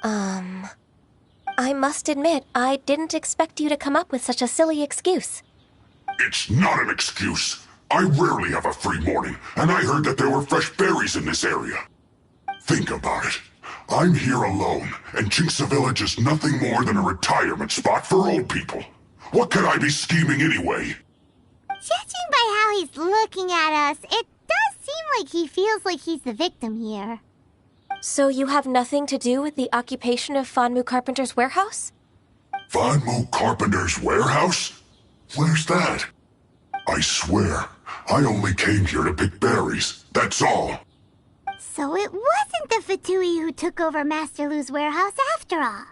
E: I must admit, I didn't expect you to come up with such a silly excuse.
P: It's not an excuse. I rarely have a free morning, and I heard that there were fresh berries in this area. Think about it. I'm here alone, and Chinksa Village is nothing more than a retirement spot for old people. What could I be scheming anyway?
C: Judging by how he's looking at us, it does seem like he feels like he's the victim here.
E: So you have nothing to do with the occupation of Fanmu Carpenter's warehouse?
P: Fanmu Carpenter's warehouse? Where's that? I swear, I only came here to pick berries, that's all.
C: So it wasn't the Fatui who took over Master Lu's warehouse after all.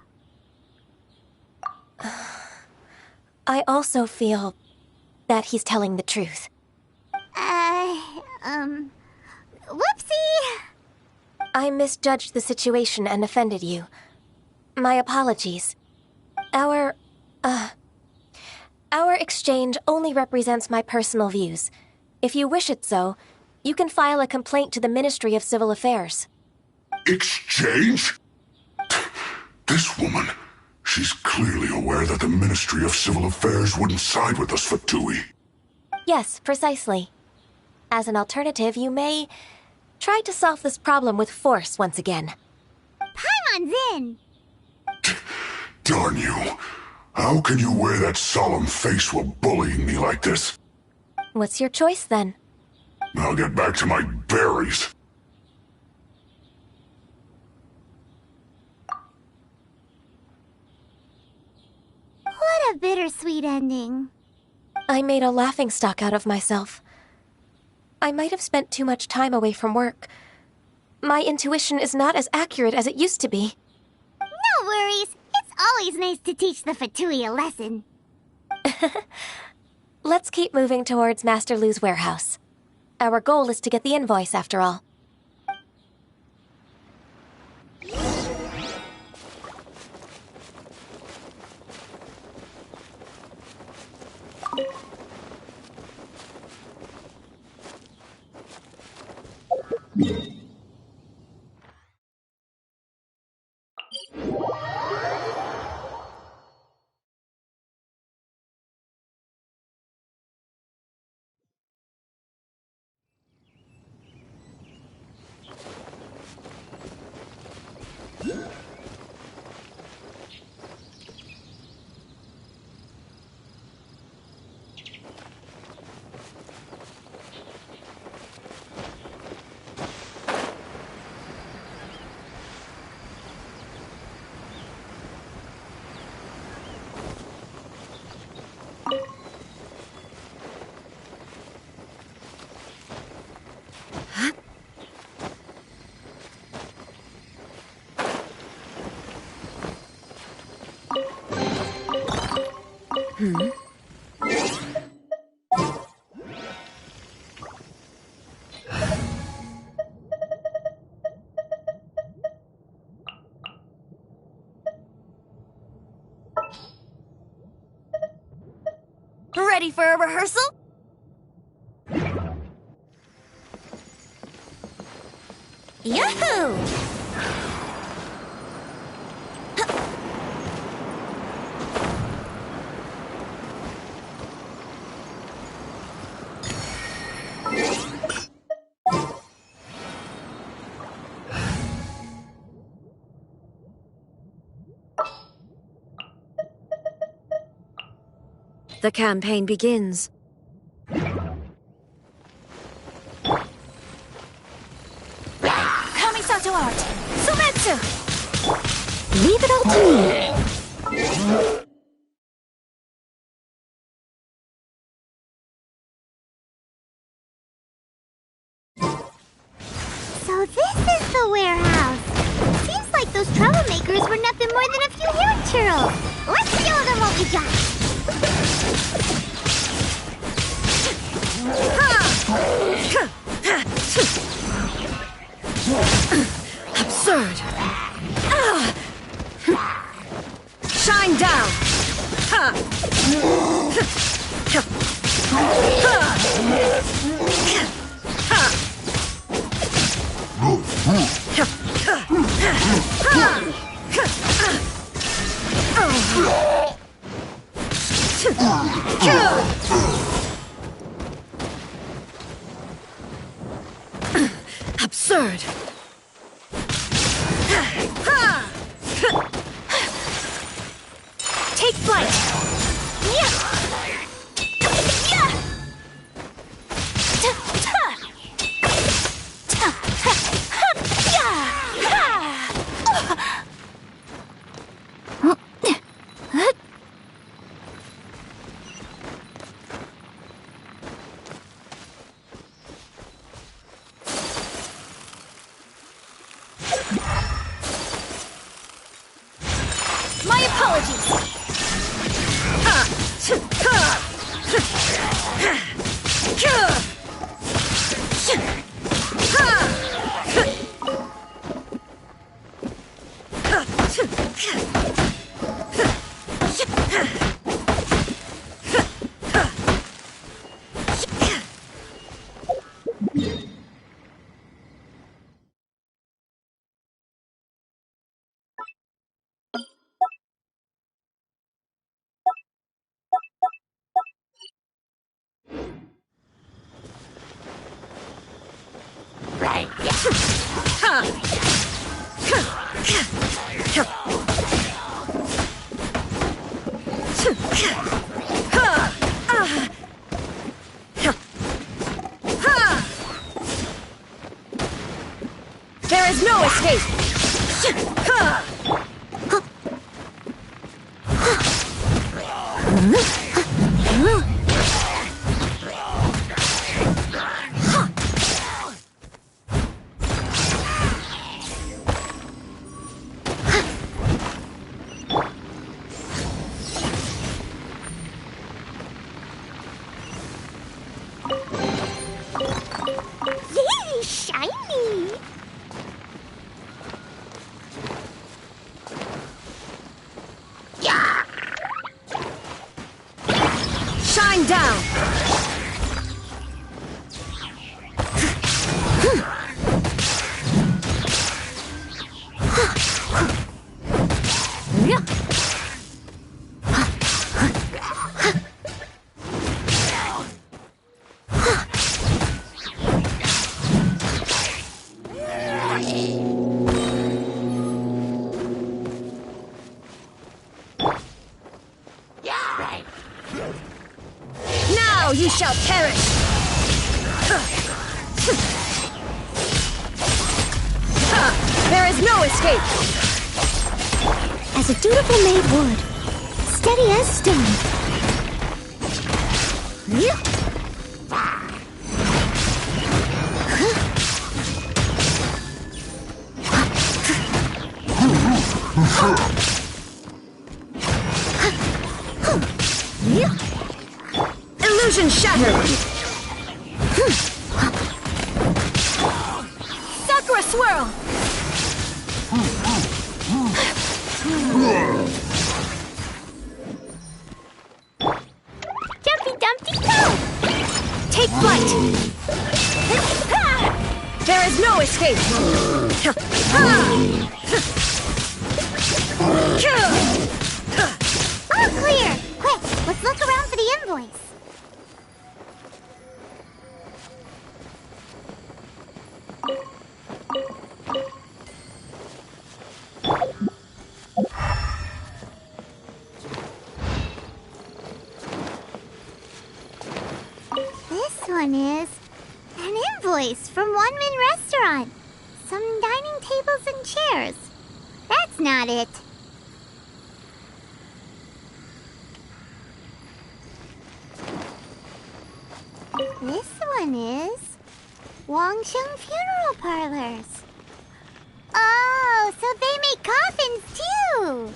E: I also feel that he's telling the truth.
C: Whoopsie!
E: I misjudged the situation and offended you. My apologies. Our exchange only represents my personal views. If you wish it so, you can file a complaint to the Ministry of Civil Affairs.
P: Exchange? This woman, she's clearly aware that the Ministry of Civil Affairs wouldn't side with us, Fatui.
E: Yes, precisely. As an alternative, you may try to solve this problem with force once again.
C: Paimon's in!
P: Darn you. How can you wear that solemn face while bullying me like this?
E: What's your choice, then?
P: I'll get back to my berries.
C: What a bittersweet ending.
E: I made a laughingstock out of myself. I might have spent too much time away from work. My intuition is not as accurate as it used to be.
C: No worries. It's always nice to teach the Fatui a lesson.
E: Let's keep moving towards Master Lu's warehouse. Our goal is to get the invoice, after all.
O: Ready for a rehearsal? Yahoo!
Q: The campaign begins.
O: Kamisato art! Sumetsu! Leave it all to me!
C: So this is the warehouse. Seems like those troublemakers were nothing more than a few hair churls. Let's show them what we got.
Q: Absurd! Shine down! Absurd!
O: Take flight! My apologies!
Q: There is no escape!
C: Yay, shiny!
Q: Shine down! Now you shall perish! There is no escape!
C: As a dutiful maid would. Steady as stone.
Q: Illusion shattered! Sakura swirl!
C: Jumpy Dumpty Go!
Q: Take flight! There is no escape!
C: All clear! Quick, let's look around for the invoice. This one is an invoice from One Min Restaurant. Some dining tables and chairs. That's not it. This one is Wangsheng Funeral Parlors. Oh, so they make coffins too.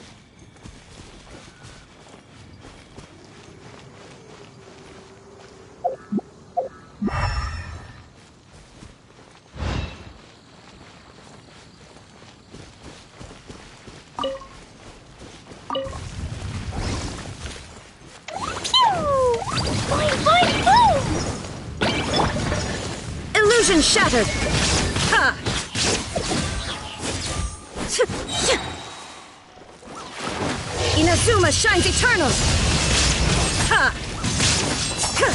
Q: Illusion shattered! Ha! Inazuma shines eternal! Ha! Ha!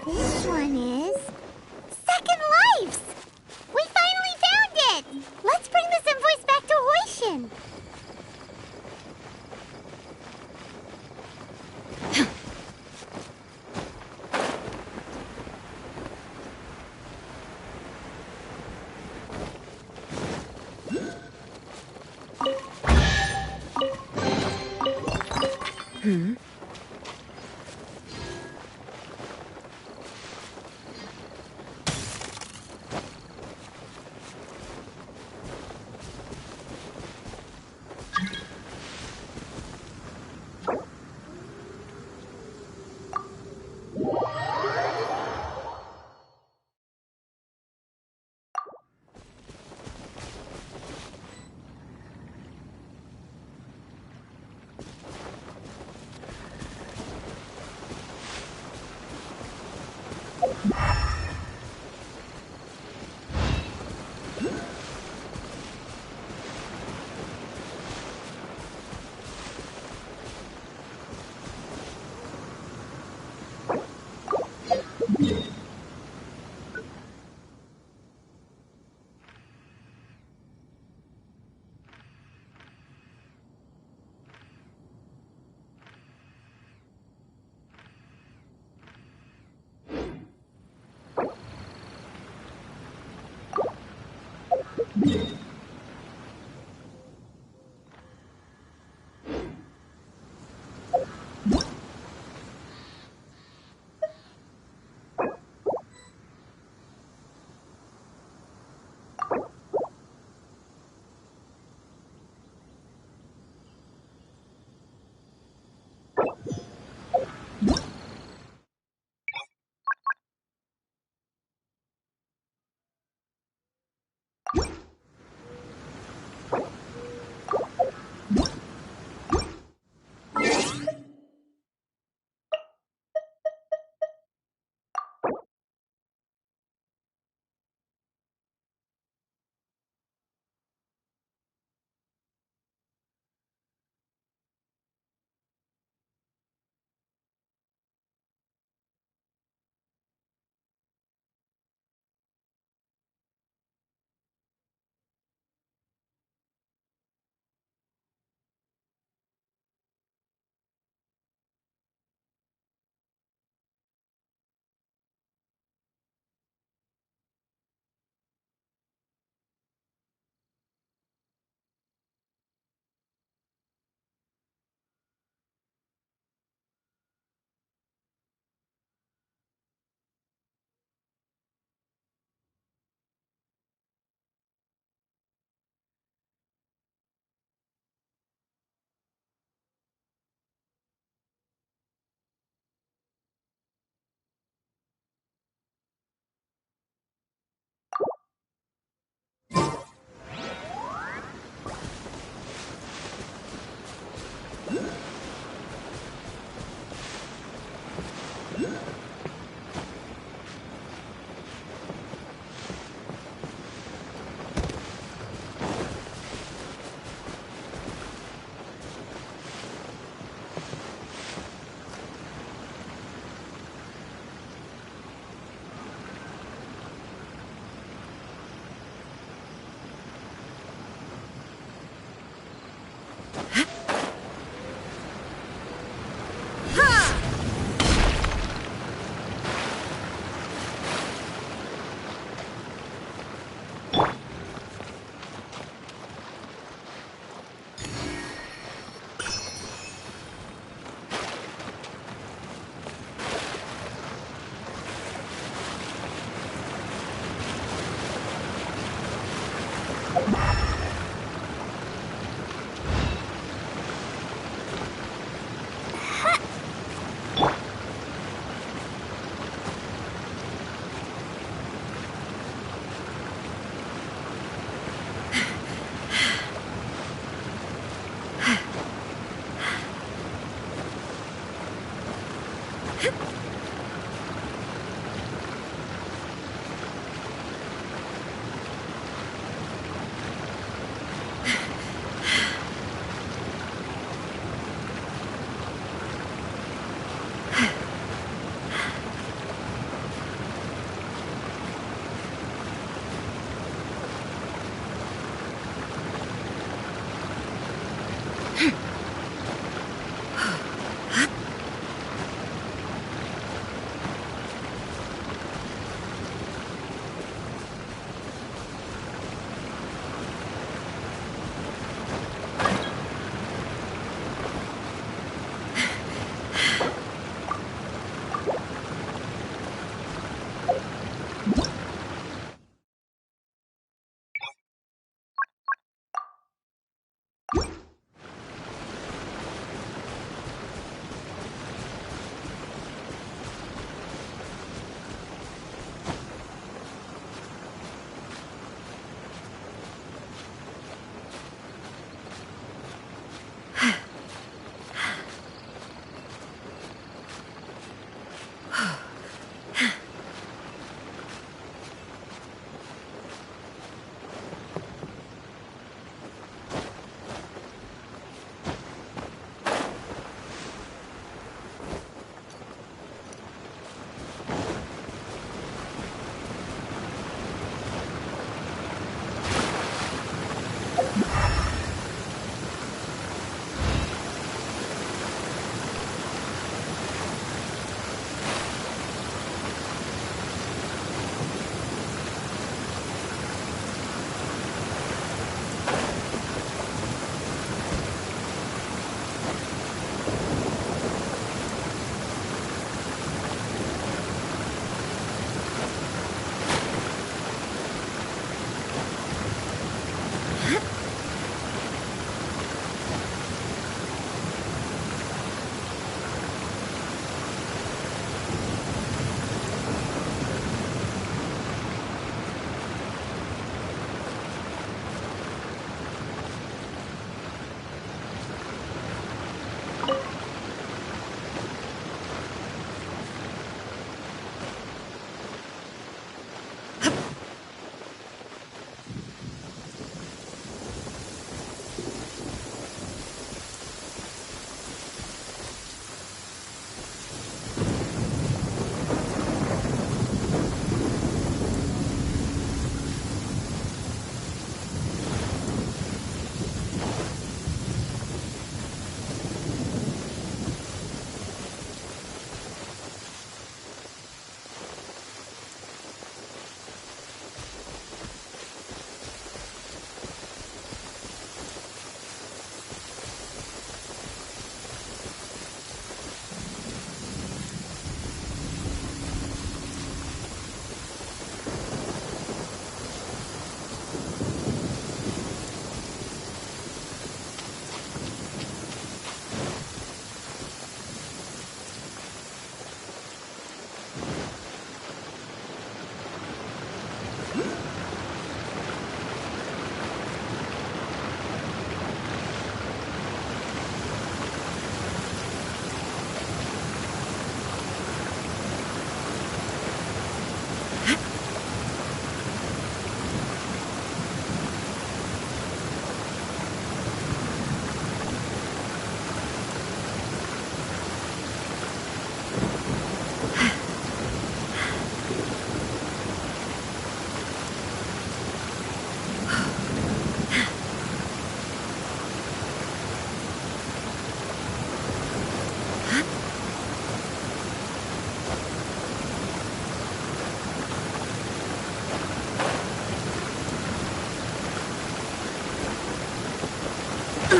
C: This one is Second Lives! We finally found it! Let's bring this invoice back to Hoishin.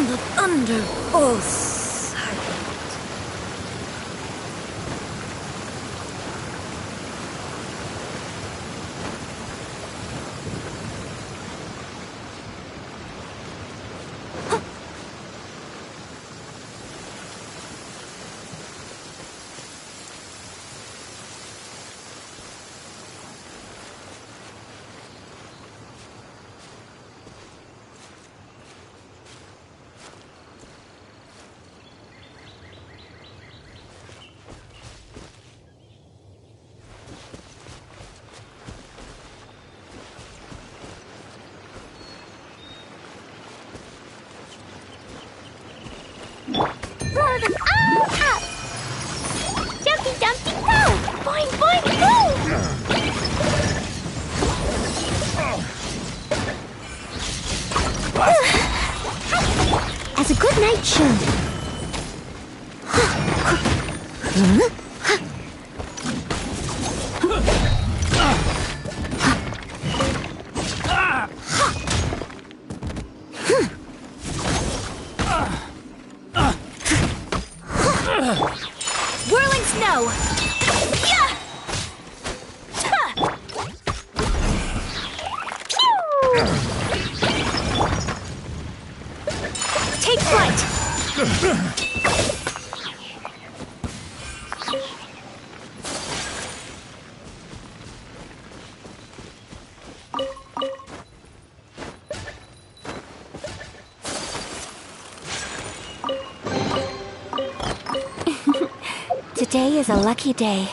Q: The thunder falls silent.
O: attention! Whirling snow! Yeah! Take flight! Today is a lucky day.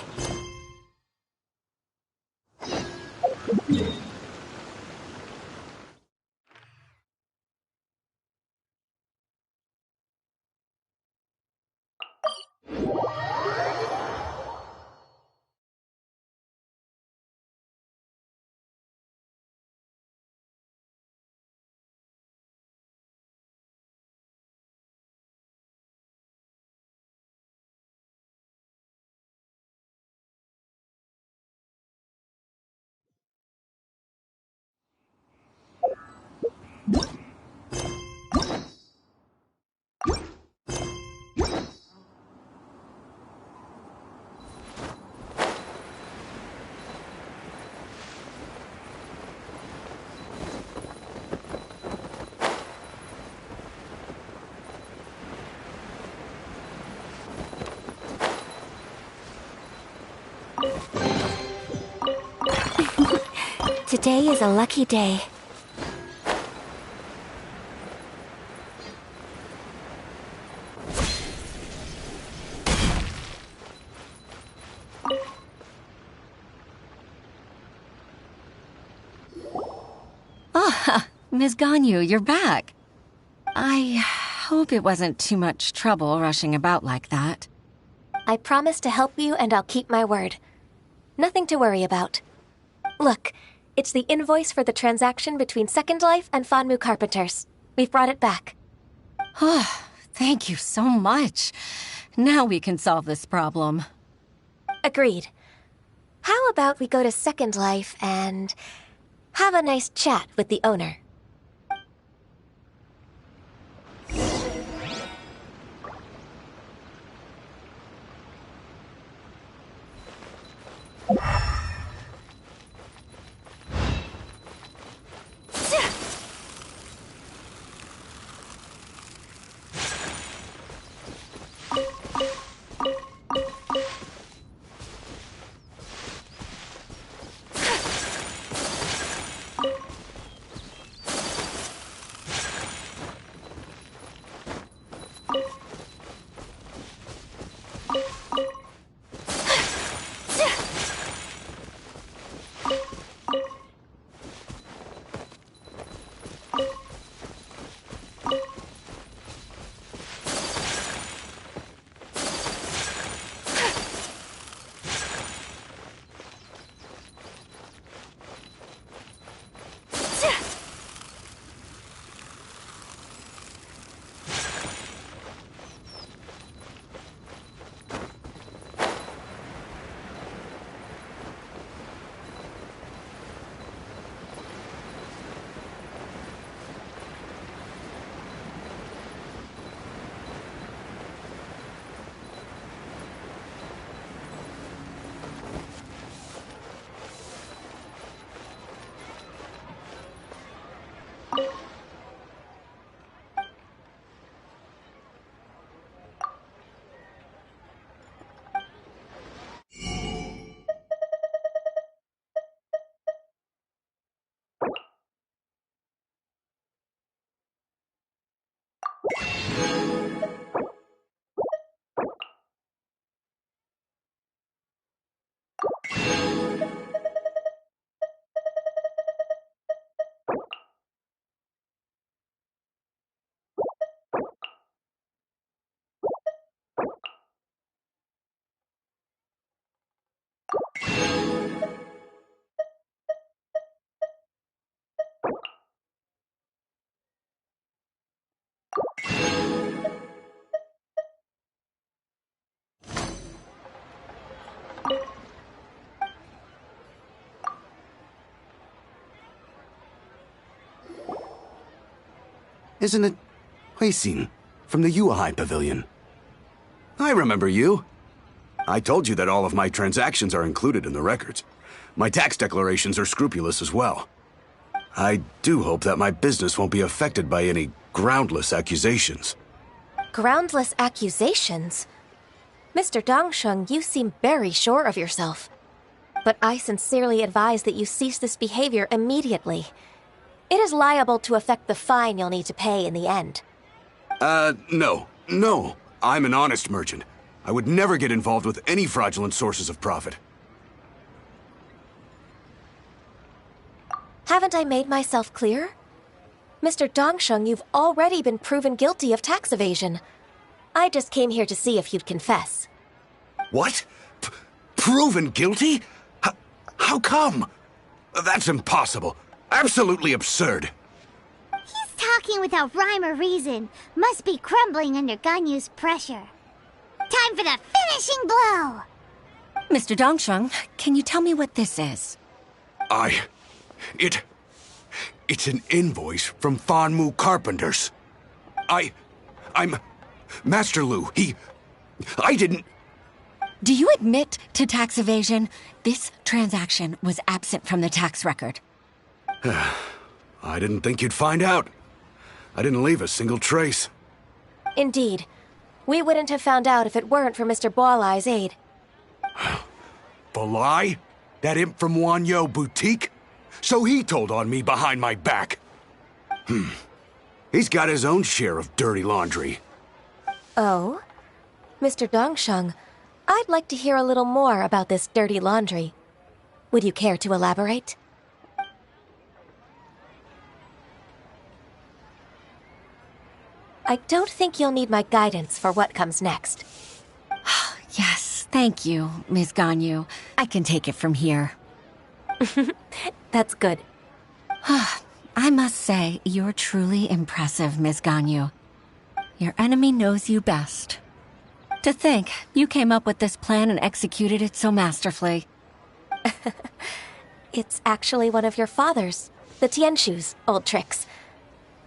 O: Today is a lucky day.
G: Ah, Ms. Ganyu, you're back. I hope it wasn't too much trouble rushing about like that.
E: I promise to help you and I'll keep my word. Nothing to worry about. Look, it's the invoice for the transaction between Second Life and Fanmu Carpenters. We've brought it back.
G: Oh, thank you so much. Now we can solve this problem.
E: Agreed. How about we go to Second Life and have a nice chat with the owner?
R: Isn't it Huixin from the Yuehai Pavilion? I remember you. I told you that all of my transactions are included in the records. My tax declarations are scrupulous as well. I do hope that my business won't be affected by any groundless accusations.
E: Groundless accusations? Mr. Dongsheng, you seem very sure of yourself. But I sincerely advise that you cease this behavior immediately. It is liable to affect the fine you'll need to pay in the end.
R: No. I'm an honest merchant. I would never get involved with any fraudulent sources of profit.
E: Haven't I made myself clear? Mr. Dongsheng, you've already been proven guilty of tax evasion. I just came here to see if you'd confess.
R: What? Proven guilty? How come? That's impossible. Absolutely absurd.
C: He's talking without rhyme or reason. Must be crumbling under Ganyu's pressure. Time for the finishing blow!
G: Mr. Dongsheng, can you tell me what this is?
R: It's an invoice from Fanmu Carpenters. I'm Master Lu. I didn't...
G: Do you admit to tax evasion? This transaction was absent from the tax record.
R: I didn't think you'd find out. I didn't leave a single trace.
E: Indeed. We wouldn't have found out if it weren't for Mr. Boalai's aid.
R: Balai? That imp from Wanyo Boutique? So he told on me behind my back. He's got his own share of dirty laundry.
E: Oh? Mr. Dongsheng, I'd like to hear a little more about this dirty laundry. Would you care to elaborate? I don't think you'll need my guidance for what comes next.
G: Yes, thank you, Ms. Ganyu. I can take it from here.
E: That's good.
G: I must say, you're truly impressive, Ms. Ganyu. Your enemy knows you best. To think, you came up with this plan and executed it so masterfully.
E: It's actually one of your father's, the Tianshu's, old tricks.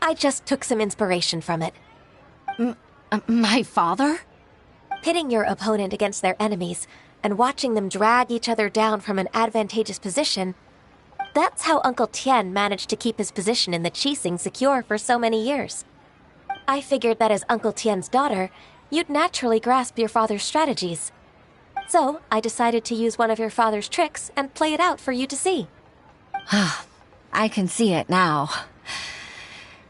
E: I just took some inspiration from it.
G: My father?
E: Pitting your opponent against their enemies and watching them drag each other down from an advantageous position, that's how Uncle Tian managed to keep his position in the Qixing secure for so many years. I figured that as Uncle Tian's daughter, you'd naturally grasp your father's strategies. So I decided to use one of your father's tricks and play it out for you to see.
G: I can see it now.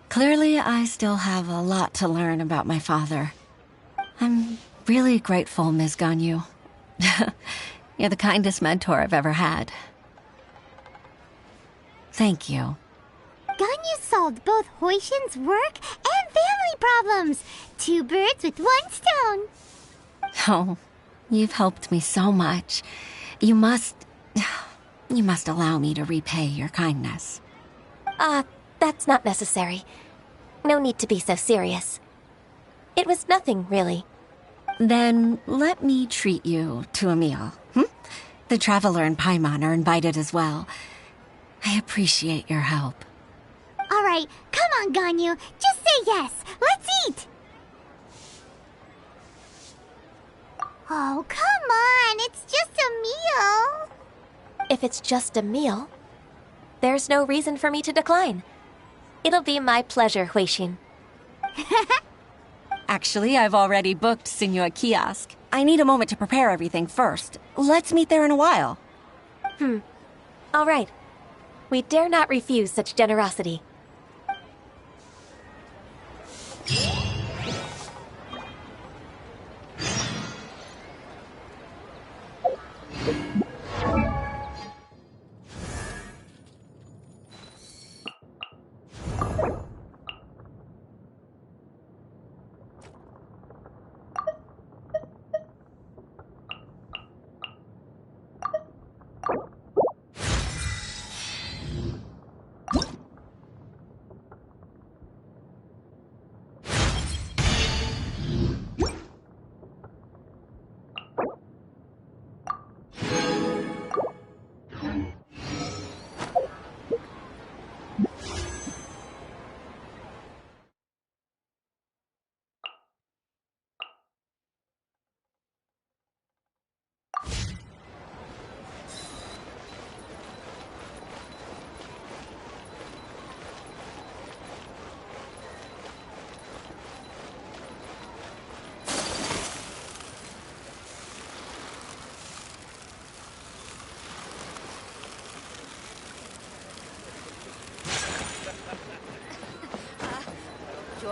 G: Clearly, I still have a lot to learn about my father. I'm really grateful, Ms. Ganyu. You're the kindest mentor I've ever had. Thank you.
C: Ganyu solved both Huixin's work and family problems. 2 birds with 1 stone.
G: Oh, you've helped me so much. You must allow me to repay your kindness.
E: That's not necessary. No need to be so serious. It was nothing, really.
G: Then let me treat you to a meal. The Traveler and Paimon are invited as well. I appreciate your help.
C: All right, come on, Ganyu. Just say yes. Let's eat. Oh, come on. It's just a meal.
E: If it's just a meal, there's no reason for me to decline. It'll be my pleasure, Huixin.
G: Actually, I've already booked Senua Kiosk. I need a moment to prepare everything first. Let's meet there in a while.
E: All right. We dare not refuse such generosity.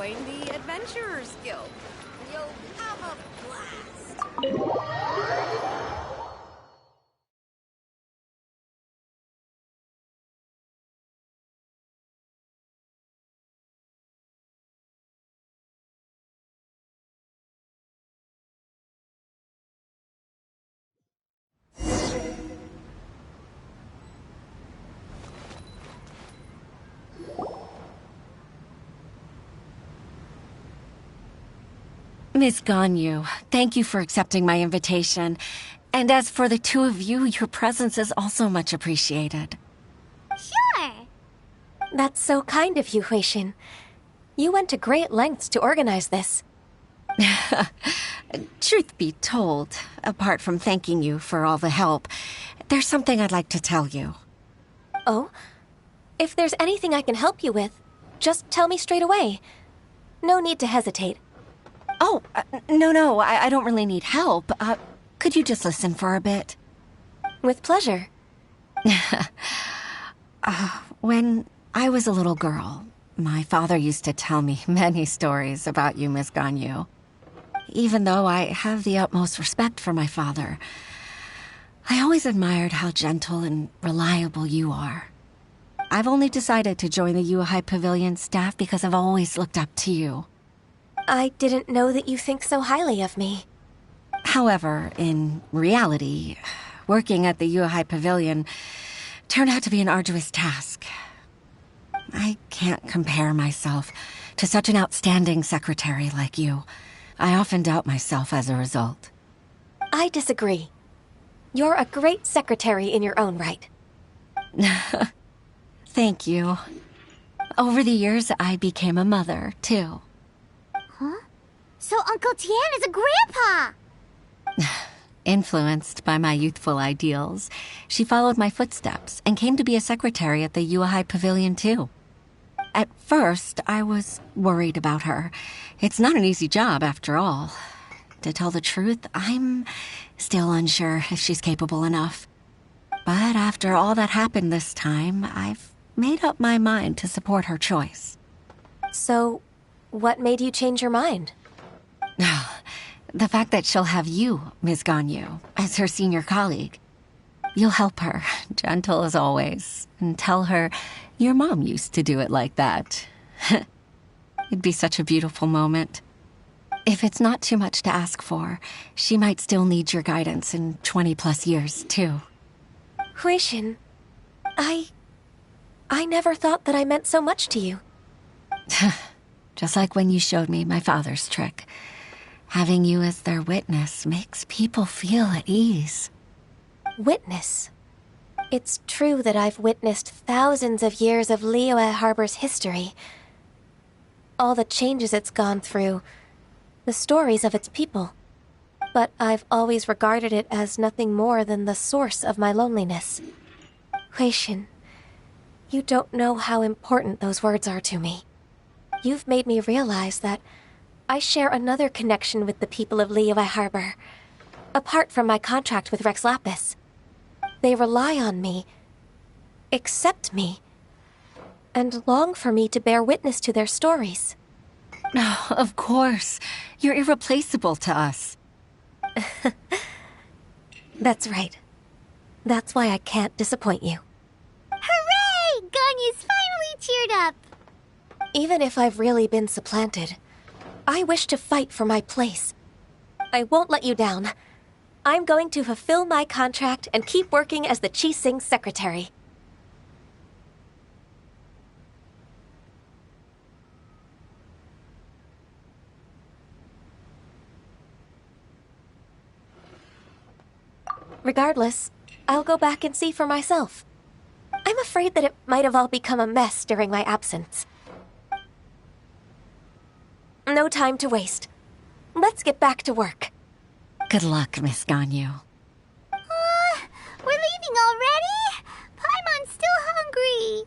Q: join the Adventurers Guild. You'll have a blast.
G: Miss Ganyu, thank you for accepting my invitation. And as for the two of you, your presence is also much appreciated.
C: Sure.
E: That's so kind of you, Huixin. You went to great lengths to organize this.
G: Truth be told, apart from thanking you for all the help, there's something I'd like to tell you.
E: Oh? If there's anything I can help you with, just tell me straight away. No need to hesitate.
G: Oh, no, I don't really need help. Could you just listen for a bit?
E: With pleasure.
G: When I was a little girl, my father used to tell me many stories about you, Miss Ganyu. Even though I have the utmost respect for my father, I always admired how gentle and reliable you are. I've only decided to join the Yuehai Pavilion staff because I've always looked up to you.
E: I didn't know that you think so highly of me.
G: However, in reality, working at the Yuehai Pavilion turned out to be an arduous task. I can't compare myself to such an outstanding secretary like you. I often doubt myself as a result.
E: I disagree. You're a great secretary in your own right.
G: Thank you. Over the years, I became a mother, too.
C: Huh? So Uncle Tian is a grandpa!
G: Influenced by my youthful ideals, she followed my footsteps and came to be a secretary at the Yuehai Pavilion, too. At first, I was worried about her. It's not an easy job, after all. To tell the truth, I'm still unsure if she's capable enough. But after all that happened this time, I've made up my mind to support her choice.
E: So, what made you change your mind?
G: The fact that she'll have you, Ms. Ganyu, as her senior colleague. You'll help her, gentle as always, and tell her your mom used to do it like that. It'd be such a beautiful moment. If it's not too much to ask for, she might still need your guidance in 20+ years, too.
E: Huixin, I never thought that I meant so much to you.
G: Just like when you showed me my father's trick. Having you as their witness makes people feel at ease.
E: Witness? It's true that I've witnessed thousands of years of Liyue Harbor's history. All the changes it's gone through, the stories of its people. But I've always regarded it as nothing more than the source of my loneliness. Huixin, you don't know how important those words are to me. You've made me realize that I share another connection with the people of Liyue Harbor, apart from my contract with Rex Lapis. They rely on me, accept me, and long for me to bear witness to their stories.
G: Oh, of course. You're irreplaceable to us.
E: That's right. That's why I can't disappoint you.
C: Hooray! Ganyu's finally cheered up!
E: Even if I've really been supplanted, I wish to fight for my place. I won't let you down. I'm going to fulfill my contract and keep working as the Qixing secretary. Regardless, I'll go back and see for myself. I'm afraid that it might have all become a mess during my absence. No time to waste. Let's get back to work.
G: Good luck, Miss Ganyu.
C: We're leaving already? Paimon's still hungry.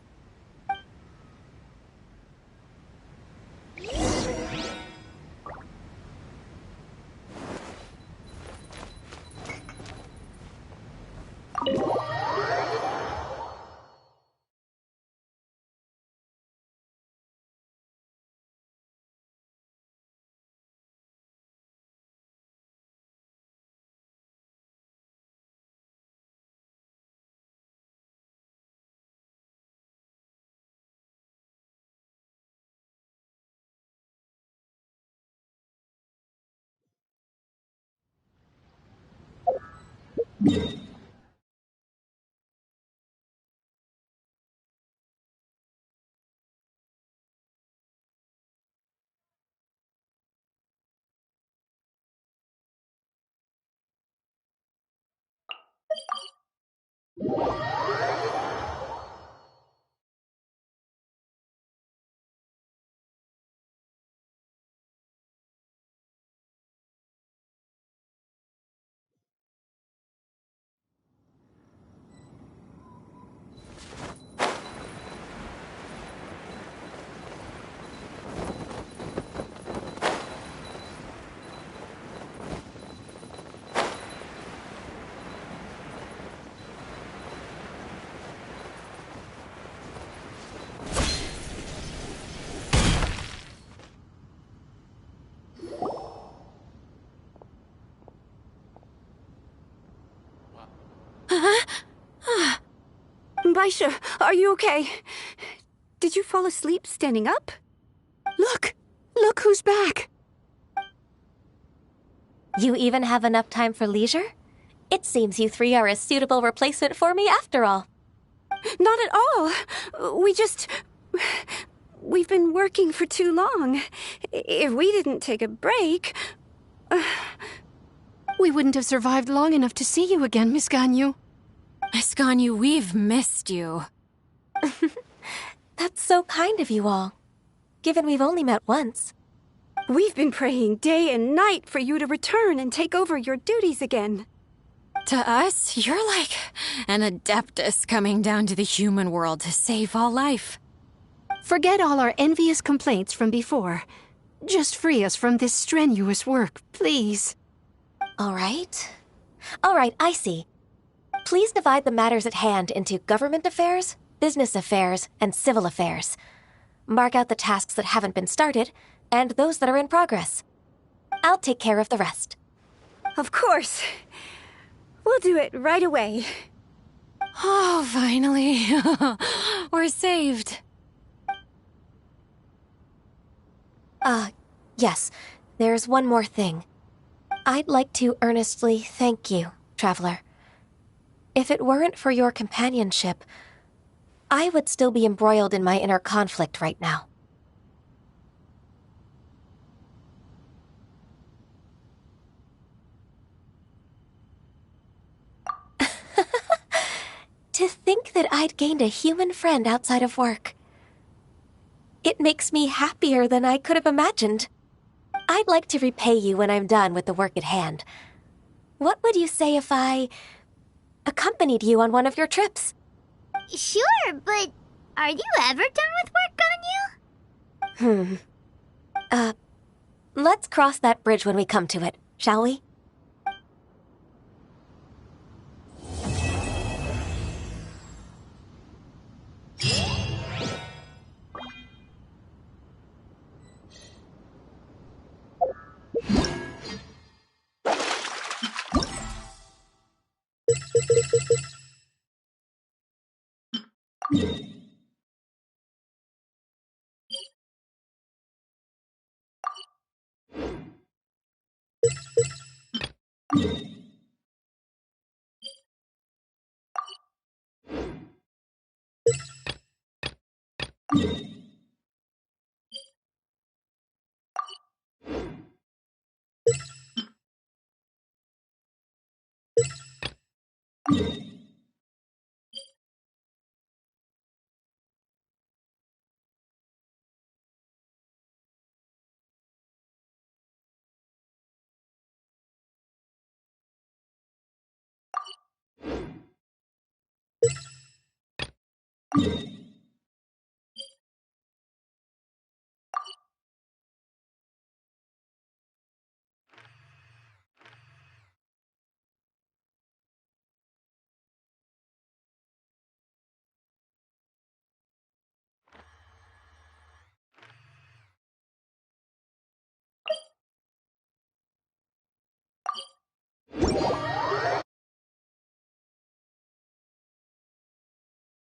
B: Baisha, are you okay? Did you fall asleep standing up?
D: Look! Look who's back!
E: You even have enough time for leisure? It seems you three are a suitable replacement for me after all.
B: Not at all. We've been working for too long. If we didn't take a break...
D: We wouldn't have survived long enough to see you again, Miss Ganyu.
A: Miss Ganyu, we've missed you.
E: That's so kind of you all, given we've only met once.
B: We've been praying day and night for you to return and take over your duties again.
A: To us, you're like an adeptus coming down to the human world to save all life.
D: Forget all our envious complaints from before. Just free us from this strenuous work, please.
E: All right, I see. Please divide the matters at hand into government affairs, business affairs, and civil affairs. Mark out the tasks that haven't been started, and those that are in progress. I'll take care of the rest.
B: Of course. We'll do it right away.
A: Oh, finally. We're saved.
E: Yes. There's one more thing. I'd like to earnestly thank you, Traveler. If it weren't for your companionship, I would still be embroiled in my inner conflict right now. To think that I'd gained a human friend outside of work. It makes me happier than I could have imagined. I'd like to repay you when I'm done with the work at hand. What would you say if I accompanied you on one of your trips?
C: Sure, but are you ever done with work, Ganyu?
E: Let's cross that bridge when we come to it, shall we?